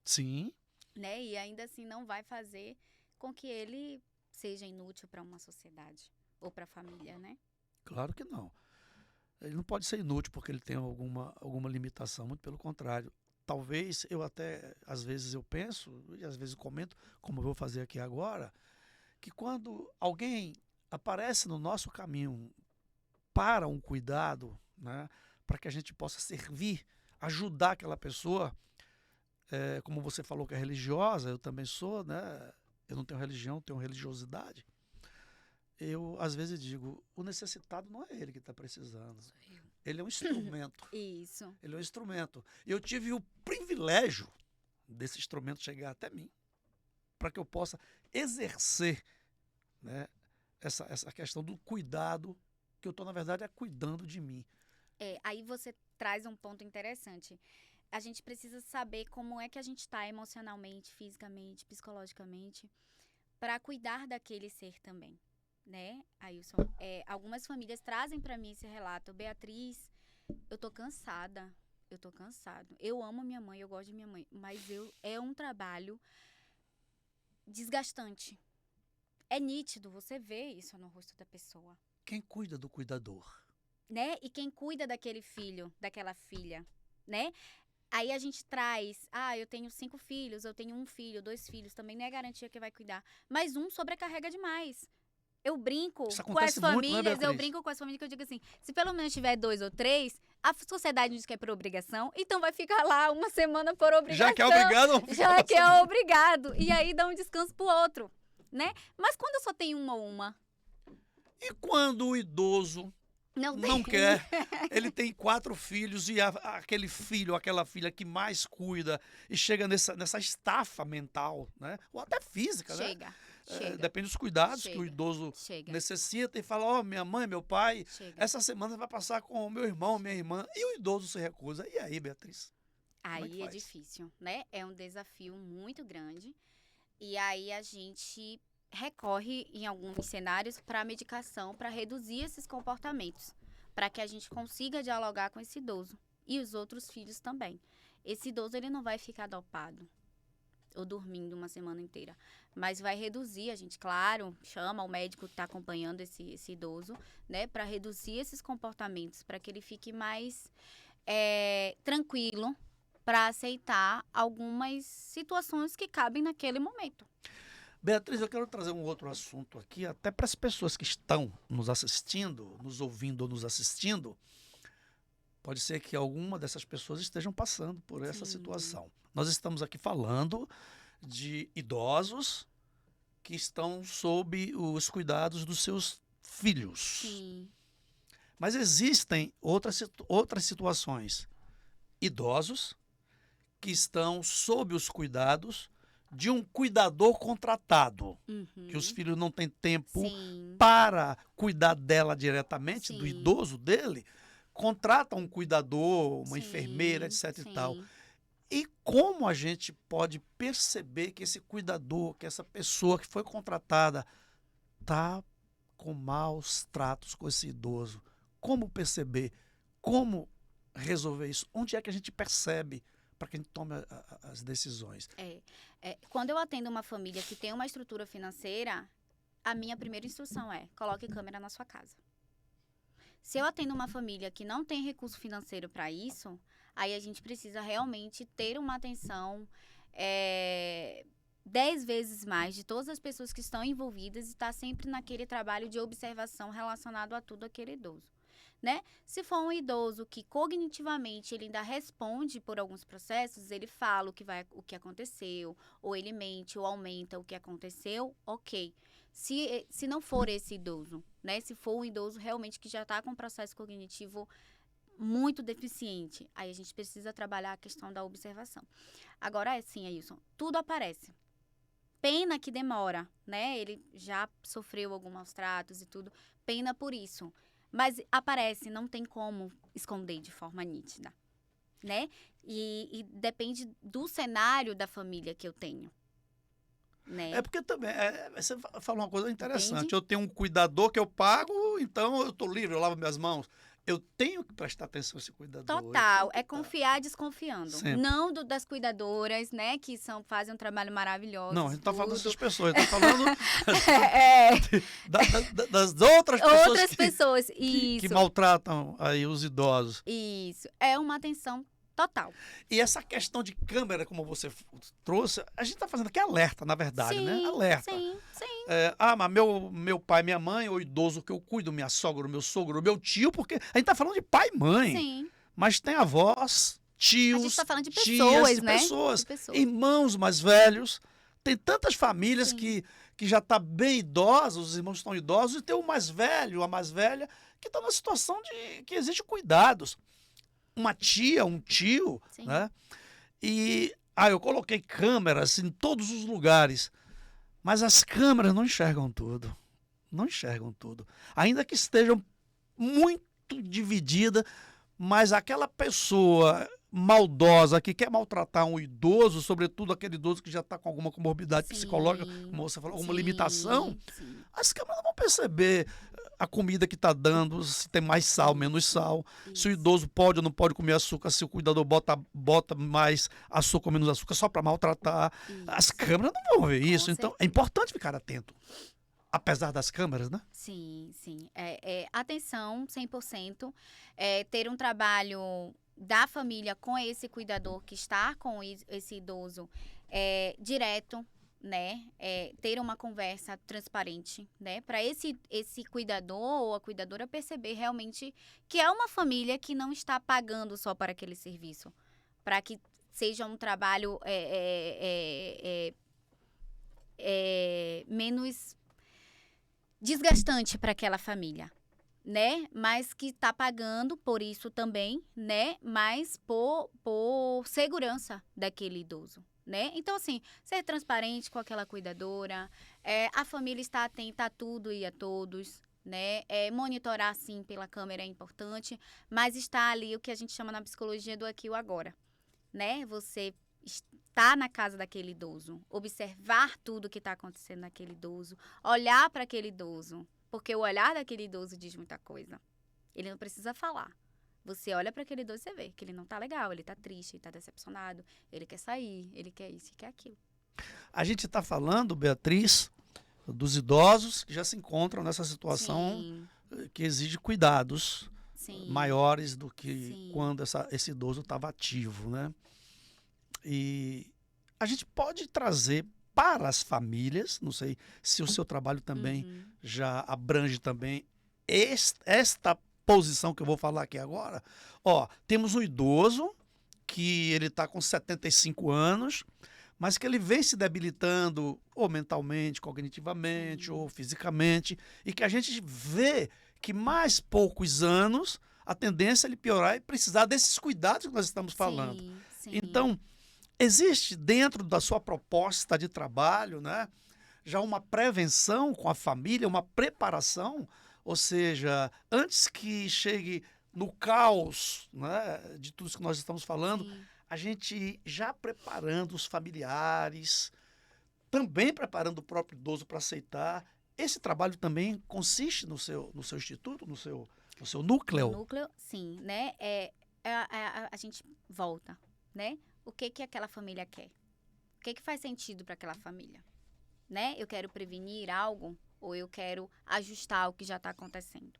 Sim, né? E ainda assim não vai fazer com que ele seja inútil para uma sociedade ou para a família, né? claro que não. Ele não pode ser inútil porque ele tem alguma limitação, muito pelo contrário. Talvez eu até, às vezes eu penso, e às vezes eu comento, como eu vou fazer aqui agora, que quando alguém aparece no nosso caminho para um cuidado, né, para que a gente possa servir, ajudar aquela pessoa, como você falou que é religiosa, eu também sou, né, eu não tenho religião, tenho religiosidade. Eu, às vezes, digo, o necessitado não é ele que está precisando. Ele é um instrumento. Isso. Ele é um instrumento. E eu tive o privilégio desse instrumento chegar até mim, para que eu possa exercer, né, essa questão do cuidado, que eu estou, na verdade, cuidando de mim. Aí você traz um ponto interessante. A gente precisa saber como é que a gente está emocionalmente, fisicamente, psicologicamente, para cuidar daquele ser também, né, Ailson? Algumas famílias trazem para mim esse relato. Beatriz, eu tô cansada, eu tô cansado. Eu amo minha mãe, eu gosto de minha mãe, mas é um trabalho desgastante. É nítido, você vê isso no rosto da pessoa. Quem cuida do cuidador? Né? E quem cuida daquele filho, daquela filha, né? Aí a gente traz, eu tenho 5 filhos, eu tenho 1 filho, 2 filhos, também não é garantia que vai cuidar. Mas um sobrecarrega demais. Eu brinco Isso com as acontece muito, né, famílias, Beatriz? eu brinco com as famílias que eu digo assim, se pelo menos tiver 2 ou 3, a sociedade diz que é por obrigação, então vai ficar lá uma semana por obrigação. Já que é obrigado, Já que é obrigado. E aí dá um descanso pro outro, né? Mas quando eu só tenho uma ou uma, E quando o idoso não quer, ele tem 4 filhos e aquele filho, aquela filha que mais cuida e chega nessa estafa mental, né? Ou até física, né? Chega. Depende dos cuidados que o Chega. idoso Chega. necessita e fala, minha mãe, meu pai, Chega. essa semana vai passar com o meu irmão, minha irmã, e o idoso se recusa. E aí, Beatriz? Como é que Aí é faz? difícil, né? É um desafio muito grande. E aí a gente recorre em alguns cenários para a medicação, para reduzir esses comportamentos, para que a gente consiga dialogar com esse idoso e os outros filhos também. Esse idoso ele não vai ficar dopado ou dormindo uma semana inteira, mas vai reduzir, a gente, claro, chama o médico que está acompanhando esse idoso, né, para reduzir esses comportamentos, para que ele fique mais tranquilo para aceitar algumas situações que cabem naquele momento. Beatriz, eu quero trazer um outro assunto aqui, até para as pessoas que estão nos assistindo, nos ouvindo ou nos assistindo. Pode ser que alguma dessas pessoas estejam passando por essa situação. Nós estamos aqui falando de idosos que estão sob os cuidados dos seus filhos. Sim. Mas existem outras situações. Idosos que estão sob os cuidados de um cuidador contratado, que os filhos não têm tempo Sim. para cuidar dela diretamente, Sim. do idoso dele, contrata um cuidador, uma Sim, enfermeira, etc. e tal. sim. E como a gente pode perceber que esse cuidador, que essa pessoa que foi contratada, está com maus tratos com esse idoso? Como perceber? Como resolver isso? Onde é que a gente percebe para que a gente tome as decisões? Quando eu atendo uma família que tem uma estrutura financeira, a minha primeira instrução é: coloque câmera na sua casa. Se eu atendo uma família que não tem recurso financeiro para isso, aí a gente precisa realmente ter uma atenção 10 vezes mais de todas as pessoas que estão envolvidas e estar sempre naquele trabalho de observação relacionado a tudo aquele idoso, né? Se for um idoso que cognitivamente ele ainda responde por alguns processos, ele fala o que aconteceu, ou ele mente ou aumenta o que aconteceu, ok. Se não for esse idoso, né? Se for um idoso realmente que já está com um processo cognitivo muito deficiente, aí a gente precisa trabalhar a questão da observação. Agora sim, Ailson, tudo aparece. Pena que demora, né? Ele já sofreu alguns maus tratos e tudo, pena por isso. Mas aparece, não tem como esconder de forma nítida, né? E depende do cenário da família que eu tenho, né? É porque também, você falou uma coisa interessante. Entende? Eu tenho um cuidador que eu pago, então eu estou livre, eu lavo minhas mãos. Eu tenho que prestar atenção a esse cuidador. Total, é confiar desconfiando. Sempre. Não das cuidadoras, né, que fazem um trabalho maravilhoso. Não, a gente está falando tudo. dessas pessoas, está falando É, das outras pessoas, outras pessoas, que isso. maltratam aí os idosos. Isso, é uma atenção total. E essa questão de câmera, como você trouxe, a gente está fazendo aqui alerta, na verdade, sim, né? Alerta. Sim. Mas meu pai, minha mãe, o idoso que eu cuido, minha sogra, meu sogro, meu tio, porque a gente está falando de pai e mãe. Sim. Mas tem avós, tios, A gente tá falando de tias, pessoas, de né? pessoas, De pessoas. irmãos mais velhos. Tem tantas famílias Sim. que já estão bem idosos, os irmãos estão idosos, e tem o mais velho, a mais velha, que está numa situação de que exige cuidados. Uma tia, um tio, Sim. né? E eu coloquei câmeras em todos os lugares, mas as câmeras não enxergam tudo. Não enxergam tudo. Ainda que estejam muito divididas Mas aquela pessoa maldosa que quer maltratar um idoso, sobretudo aquele idoso que já está com alguma comorbidade psicológica, como você falou, alguma limitação, sim. as câmeras vão perceber a comida que está dando, se tem mais sal, menos sal, se o idoso pode ou não pode comer açúcar, se o cuidador bota mais açúcar ou menos açúcar só para maltratar. As câmeras não vão ver isso, então é importante ficar atento. Apesar das câmeras, né? Sim. Atenção, 100%. Ter um trabalho da família com esse cuidador que está com esse idoso direto, né? Ter uma conversa transparente, né? Para esse cuidador ou a cuidadora perceber realmente que é uma família que não está pagando só para aquele serviço. Para que seja um trabalho menos desgastante para aquela família, né? Mas que está pagando por isso também, né? Mas por segurança daquele idoso, né? Então, assim, ser transparente com aquela cuidadora, a família está atenta a tudo e a todos, né? Monitorar, sim, pela câmera é importante, mas está ali o que a gente chama na psicologia do aqui e o agora, né? Você estar na casa daquele idoso, observar tudo que está acontecendo naquele idoso, olhar para aquele idoso, porque o olhar daquele idoso diz muita coisa. Ele não precisa falar. Você olha para aquele idoso e você vê que ele não está legal, ele está triste, ele está decepcionado, ele quer sair, ele quer isso e quer aquilo. A gente está falando, Beatriz, dos idosos que já se encontram nessa situação que exige cuidados maiores do que quando esse idoso estava ativo, né? E a gente pode trazer para as famílias, não sei se o seu trabalho também já abrange também esta posição que eu vou falar aqui agora. Ó, temos um idoso que ele está com 75 anos, mas que ele vem se debilitando ou mentalmente, cognitivamente, ou fisicamente, e que a gente vê que mais poucos anos a tendência é ele piorar e precisar desses cuidados que nós estamos falando. Então, existe dentro da sua proposta de trabalho, né, já uma prevenção com a família, uma preparação, ou seja, antes que chegue no caos, né, de tudo isso que nós estamos falando, a gente já preparando os familiares, também preparando o próprio idoso para aceitar. Esse trabalho também consiste no seu instituto, no seu núcleo? No núcleo, sim, né? A gente volta, né? O que aquela família quer? O que faz sentido para aquela família? Né? Eu quero prevenir algo ou eu quero ajustar o que já está acontecendo,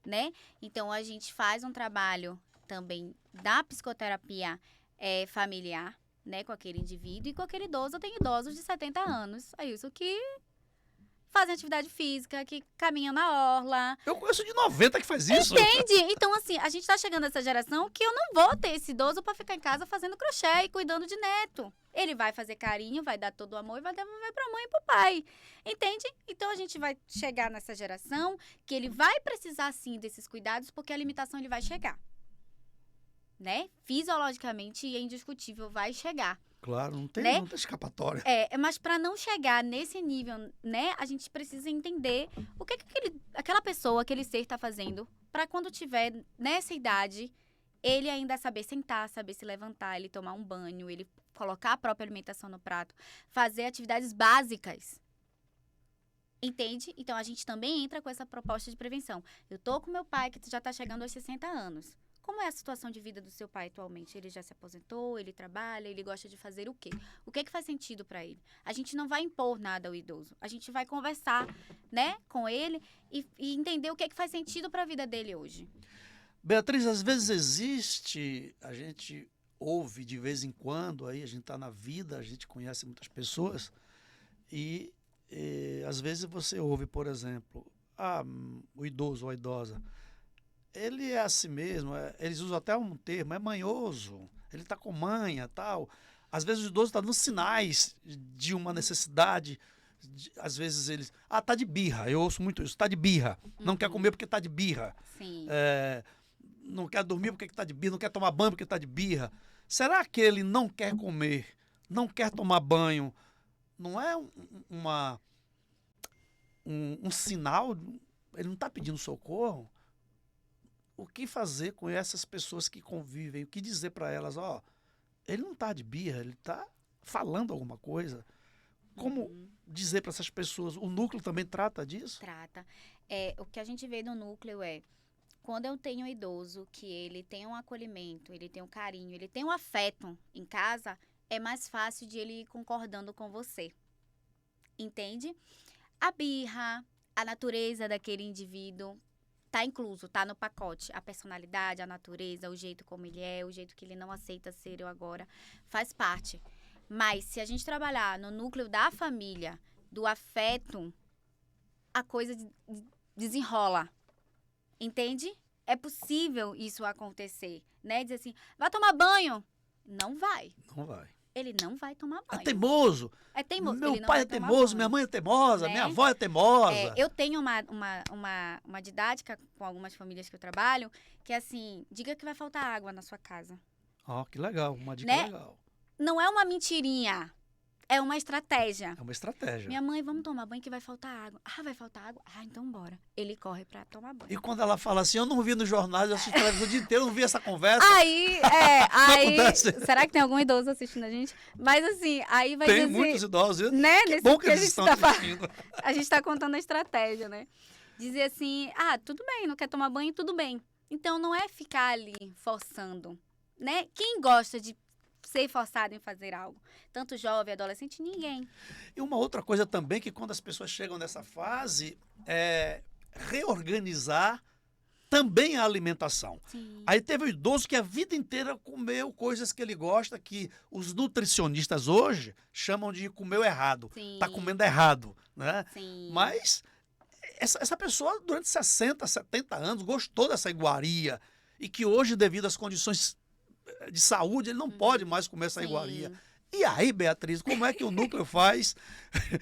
né? Então, a gente faz um trabalho também da psicoterapia familiar, né? Com aquele indivíduo e com aquele idoso. Eu tenho idosos de 70 anos, é isso que fazem atividade física, que caminham na orla. Eu conheço de 90 que faz isso. Entende? Então, assim, a gente tá chegando nessa geração que eu não vou ter esse idoso para ficar em casa fazendo crochê e cuidando de neto. Ele vai fazer carinho, vai dar todo o amor e vai devolver pra mãe e pro pai. Entende? Então, a gente vai chegar nessa geração que ele vai precisar, sim, desses cuidados, porque a limitação ele vai chegar. Né? Fisiologicamente, é indiscutível, vai chegar. Claro, não tem escapatória. Mas para não chegar nesse nível, né, a gente precisa entender o que aquela pessoa, aquele ser está fazendo, para quando tiver nessa idade, ele ainda saber sentar, saber se levantar, ele tomar um banho, ele colocar a própria alimentação no prato, fazer atividades básicas. Entende? Então, a gente também entra com essa proposta de prevenção. Eu tô com meu pai, que já está chegando aos 60 anos. Como é a situação de vida do seu pai atualmente? Ele já se aposentou, ele trabalha, ele gosta de fazer o quê? O que faz sentido para ele? A gente não vai impor nada ao idoso. A gente vai conversar, né, com ele e entender o que faz sentido para a vida dele hoje. Beatriz, às vezes a gente ouve de vez em quando, aí a gente está na vida, a gente conhece muitas pessoas e às vezes você ouve, por exemplo, o idoso ou a idosa, ele é assim mesmo, eles usam até um termo, é manhoso, ele está com manha, tal. Às vezes o idoso está dando sinais de uma necessidade, às vezes eles, tá de birra, eu ouço muito isso, tá de birra, não quer comer porque tá de birra. Sim. Não quer dormir porque está de birra, não quer tomar banho porque está de birra. Será que ele não quer comer, não quer tomar banho, não é um sinal, ele não está pedindo socorro? o que fazer com essas pessoas que convivem, o que dizer para elas, ó, ele não está de birra, ele está falando alguma coisa. Como dizer para essas pessoas? O núcleo também trata disso? Trata. O que a gente vê no núcleo quando eu tenho um idoso que ele tem um acolhimento, ele tem um carinho, ele tem um afeto em casa, é mais fácil de ele ir concordando com você. Entende? A birra, a natureza daquele indivíduo tá incluso, tá no pacote. A personalidade, a natureza, o jeito como ele é, o jeito que ele não aceita ser eu agora, faz parte. Mas se a gente trabalhar no núcleo da família, do afeto, a coisa desenrola. Entende? É possível isso acontecer, né? Dizer assim, vai tomar banho? Não vai. Não vai. Ele não vai tomar É banho. teimoso. É teimoso. Meu Ele não pai vai é tomar teimoso, banho. minha mãe é teimosa, Né? minha avó é teimosa. Eu tenho uma didática com algumas famílias que eu trabalho, que é assim, diga que vai faltar água na sua casa. Ó, que legal, uma dica Né? legal. Não é uma mentirinha, é uma estratégia. É uma estratégia. Minha mãe, vamos tomar banho que vai faltar água. Ah, vai faltar água? Ah, então bora. Ele corre pra tomar banho. E quando ela fala assim, eu não vi nos jornais, eu assisti televisão o dia inteiro, eu não vi essa conversa. Aí, acontece. será que tem algum idoso assistindo a gente? Mas assim, aí vai Tem dizer, muitos idosos. né? Que nesse bom que a eles gente estão tá assistindo. A gente tá contando a estratégia, né? Dizer assim, tudo bem, não quer tomar banho, tudo bem. Então, não é ficar ali forçando, né? Quem gosta de ser forçado em fazer algo? Tanto jovem, adolescente, ninguém. E uma outra coisa também, que quando as pessoas chegam nessa fase, é reorganizar também a alimentação. Sim. Aí teve o idoso que a vida inteira comeu coisas que ele gosta, que os nutricionistas hoje chamam de comeu errado. Sim. Está comendo errado, né? Sim. Mas essa pessoa, durante 60, 70 anos, gostou dessa iguaria e que hoje, devido às condições de saúde, ele não pode mais comer essa Sim. iguaria. E aí, Beatriz, como é que o núcleo faz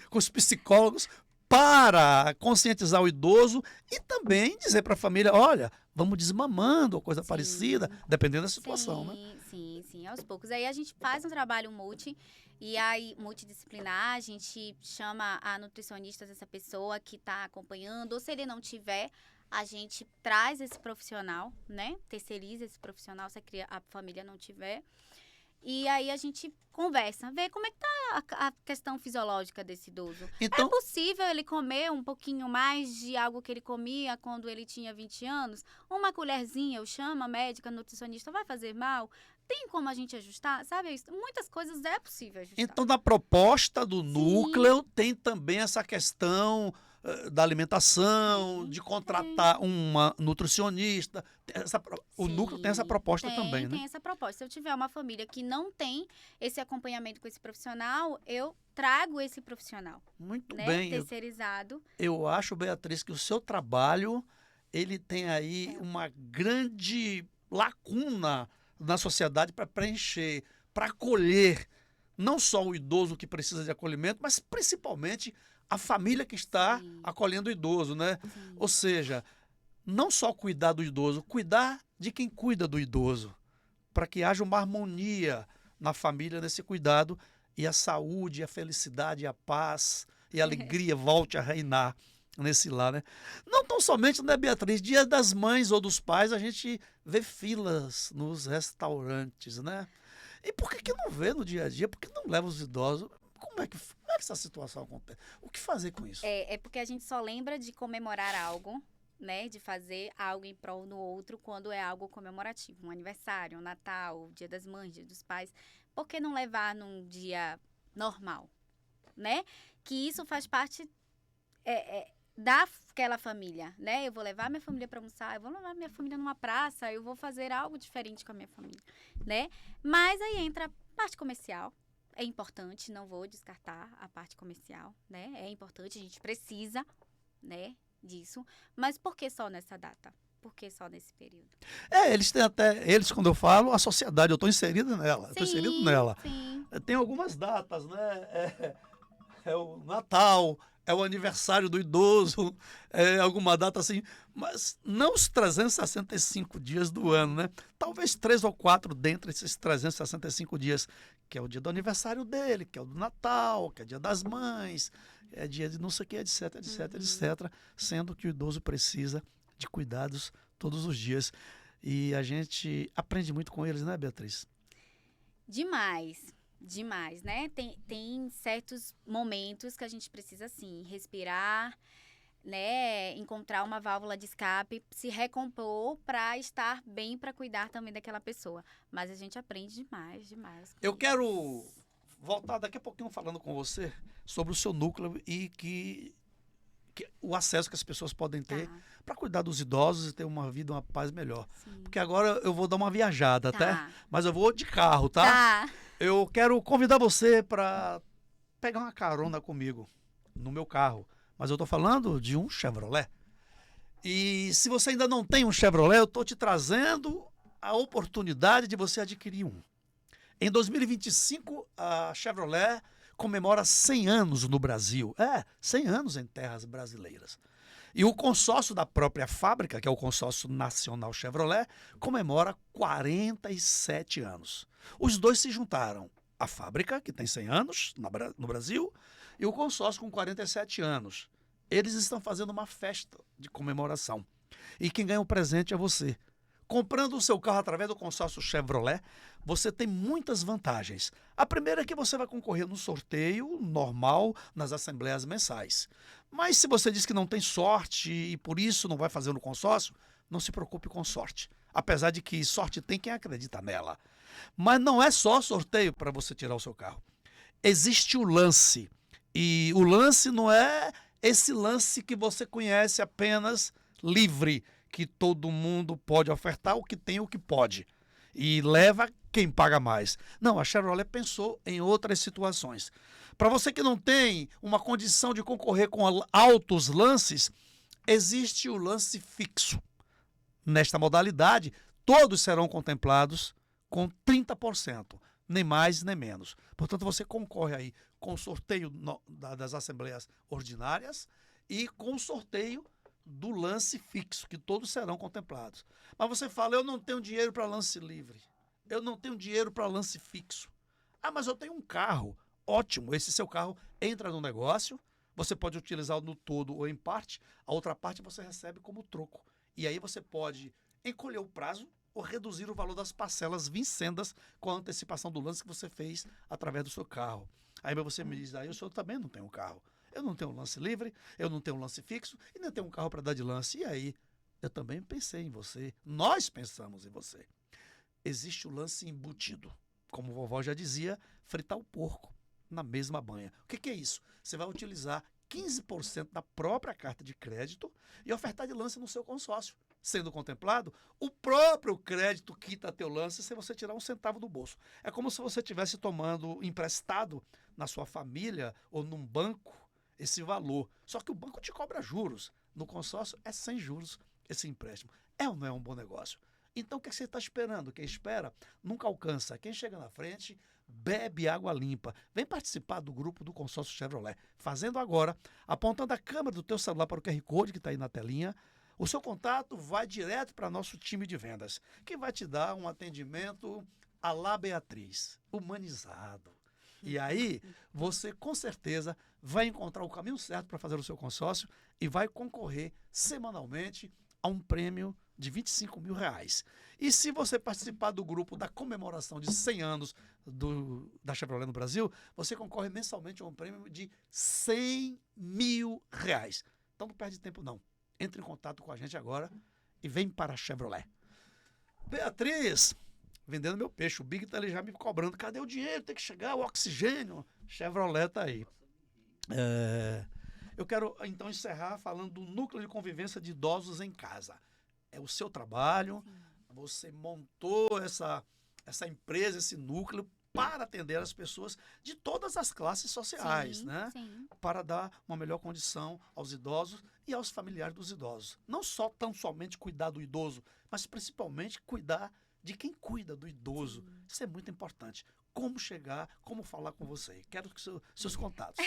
com os psicólogos para conscientizar o idoso e também dizer para a família, olha, vamos desmamando ou coisa Sim. parecida, dependendo da situação, né? Sim, aos poucos. Aí a gente faz um trabalho multidisciplinar, a gente chama a nutricionista dessa pessoa que está acompanhando, ou se ele não tiver, a gente traz esse profissional, né? Terceiriza esse profissional se a família não tiver. E aí a gente conversa, vê como é que tá a questão fisiológica desse idoso. Então, É possível ele comer um pouquinho mais de algo que ele comia quando ele tinha 20 anos? Uma colherzinha, eu chamo a médica, a nutricionista, vai fazer mal? Tem como a gente ajustar? Sabe, muitas coisas é possível ajustar. então, na proposta do núcleo, tem também essa questão da alimentação, Sim, de contratar uma nutricionista. O núcleo tem essa proposta tem, também, né? Tem essa proposta. Se eu tiver uma família que não tem esse acompanhamento com esse profissional, eu trago esse profissional, Muito né? bem. Terceirizado. Eu acho, Beatriz, que o seu trabalho ele tem aí uma grande lacuna na sociedade para preencher, para acolher não só o idoso que precisa de acolhimento, mas principalmente a família que está Sim. acolhendo o idoso, né? Sim. Ou seja, não só cuidar do idoso, cuidar de quem cuida do idoso, para que haja uma harmonia na família nesse cuidado e a saúde, a felicidade, a paz e a alegria volte a reinar nesse lar, né? Não tão somente, né, Beatriz? Dia das Mães ou dos Pais, a gente vê filas nos restaurantes, né? E por que não vê no dia a dia? Por que não leva os idosos? Como é que essa situação acontece? O que fazer com isso? É porque a gente só lembra de comemorar algo, né? De fazer algo em prol do outro quando é algo comemorativo. Um aniversário, um Natal, Dia das Mães, Dia dos Pais. Por que não levar num dia normal, né? Que isso faz parte daquela família, né? Eu vou levar minha família para almoçar, eu vou levar minha família numa praça, eu vou fazer algo diferente com a minha família, né? Mas aí entra a parte comercial. É importante, não vou descartar a parte comercial, né? É importante, a gente precisa, né, disso. Mas por que só nessa data? Por que só nesse período? Eles têm até, quando eu falo, a sociedade, eu estou inserido nela. Estou inserido nela. Sim. Tem algumas datas, né? É o Natal, é o aniversário do idoso, é alguma data assim, mas não os 365 dias do ano, né? Talvez 3 ou 4 dentre esses 365 dias, que é o dia do aniversário dele, que é o do Natal, que é dia das mães, é dia de não sei o que, etc, etc, etc, sendo que o idoso precisa de cuidados todos os dias. E a gente aprende muito com eles, né, Beatriz? Demais, né? Tem certos momentos que a gente precisa, assim, respirar, né? Encontrar uma válvula de escape, se recompor para estar bem, para cuidar também daquela pessoa. Mas a gente aprende demais. Com Eu isso. quero voltar daqui a pouquinho falando com você sobre o seu núcleo e que o acesso que as pessoas podem ter Tá, para cuidar dos idosos e ter uma vida, uma paz melhor. sim. Porque agora eu vou dar uma viajada, Tá. até, mas eu vou de carro, tá? Tá. Eu quero convidar você para pegar uma carona comigo no meu carro. Mas eu tô falando de um Chevrolet. E se você ainda não tem um Chevrolet, eu tô te trazendo a oportunidade de você adquirir um. Em 2025, a Chevrolet comemora 100 anos no Brasil. 100 anos em terras brasileiras. E o consórcio da própria fábrica, que é o Consórcio Nacional Chevrolet, comemora 47 anos. Os dois se juntaram. A fábrica, que tem 100 anos no Brasil, e o consórcio com 47 anos. Eles estão fazendo uma festa de comemoração. E quem ganha o presente é você. Comprando o seu carro através do consórcio Chevrolet, você tem muitas vantagens. A primeira é que você vai concorrer no sorteio normal nas assembleias mensais. Mas se você diz que não tem sorte e por isso não vai fazer no consórcio, não se preocupe com sorte. Apesar de que sorte tem quem acredita nela. Mas não é só sorteio para você tirar o seu carro. Existe o lance. E o lance não é esse lance que você conhece apenas livre, que todo mundo pode ofertar o que tem, o que pode. E leva quem paga mais. Não, a Chevrolet pensou em outras situações. Para você que não tem uma condição de concorrer com altos lances, existe o lance fixo. Nesta modalidade, todos serão contemplados com 30%, nem mais nem menos. Portanto, você concorre aí com o sorteio das assembleias ordinárias e com o sorteio do lance fixo, que todos serão contemplados. Mas você fala, eu não tenho dinheiro para lance livre, eu não tenho dinheiro para lance fixo. Ah, mas eu tenho um carro. Ótimo, esse seu carro entra no negócio, você pode utilizá-lo no todo ou em parte, a outra parte você recebe como troco. E aí você pode encolher o prazo ou reduzir o valor das parcelas vincendas com a antecipação do lance que você fez através do seu carro. Aí você me diz, aí o senhor também não tem um carro. Eu não tenho um lance livre, eu não tenho um lance fixo e nem tenho um carro para dar de lance. E aí, eu também pensei em você. Nós pensamos em você. Existe o lance embutido. Como a vovó já dizia, fritar o porco na mesma banha. O que é isso? Você vai utilizar 15% da própria carta de crédito e ofertar de lance no seu consórcio. Sendo contemplado, o próprio crédito quita teu lance sem você tirar um centavo do bolso. É como se você estivesse tomando emprestado na sua família ou num banco esse valor. Só que o banco te cobra juros. No consórcio é sem juros esse empréstimo. É ou não é um bom negócio? Então o que você está esperando? Quem espera nunca alcança. Quem chega na frente bebe água limpa. Vem participar do grupo do consórcio Chevrolet. Fazendo agora, apontando a câmera do teu celular para o QR Code que está aí na telinha, o seu contato vai direto para nosso time de vendas, que vai te dar um atendimento à la Beatriz, humanizado. E aí, você com certeza vai encontrar o caminho certo para fazer o seu consórcio e vai concorrer semanalmente a um prêmio de R$25 mil. E se você participar do grupo da comemoração de 100 anos da Chevrolet no Brasil, você concorre mensalmente a um prêmio de R$100 mil. Então não perde tempo não. Entre em contato com a gente agora e vem para a Chevrolet. Beatriz, vendendo meu peixe, o Big tá ali já me cobrando. Cadê o dinheiro? Tem que chegar o oxigênio. Chevrolet tá aí. Eu quero então encerrar falando do núcleo de convivência de idosos em casa. É o seu trabalho, você montou essa empresa, esse núcleo para atender as pessoas de todas as classes sociais, né? Sim. Para dar uma melhor condição aos idosos e aos familiares dos idosos. Não só tão somente cuidar do idoso, mas principalmente cuidar de quem cuida do idoso. Sim. Isso é muito importante. Como chegar, como falar com você. Quero seus contatos.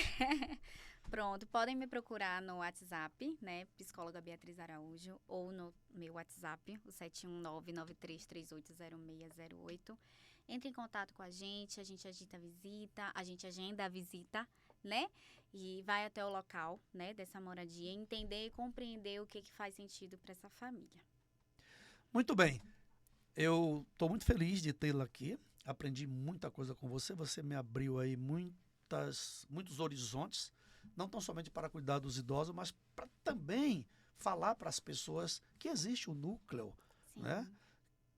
Pronto, podem me procurar no WhatsApp, né, psicóloga Beatriz Araújo, ou no meu WhatsApp, o 71993380608. Entre em contato com a gente agenda a visita, né, e vai até o local, né, dessa moradia, entender e compreender o que faz sentido para essa família. Muito bem. Eu estou muito feliz de tê-la aqui. Aprendi muita coisa com você. Você me abriu aí muitos horizontes, não tão somente para cuidar dos idosos, mas para também falar para as pessoas que existe um núcleo, Sim. né,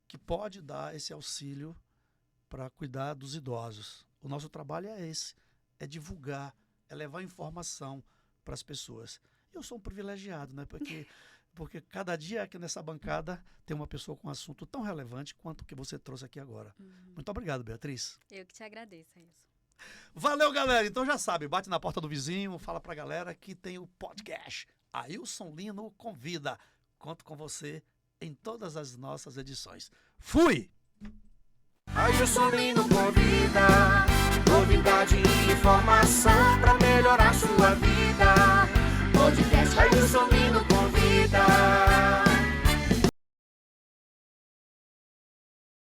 que pode dar esse auxílio para cuidar dos idosos. O nosso trabalho é esse, é divulgar, é levar informação para as pessoas. Eu sou um privilegiado, né, porque cada dia aqui nessa bancada tem uma pessoa com um assunto tão relevante quanto o que você trouxe aqui agora. Muito obrigado, Beatriz. Eu que te agradeço, Ailson. Valeu, galera. Então já sabe, bate na porta do vizinho, fala pra galera que tem o podcast Ailson Lino Convida. Conto com você em todas as nossas edições. Fui! Ailson Lino Convida. Novidade e informação pra melhorar sua vida. Podcast Ailson Lino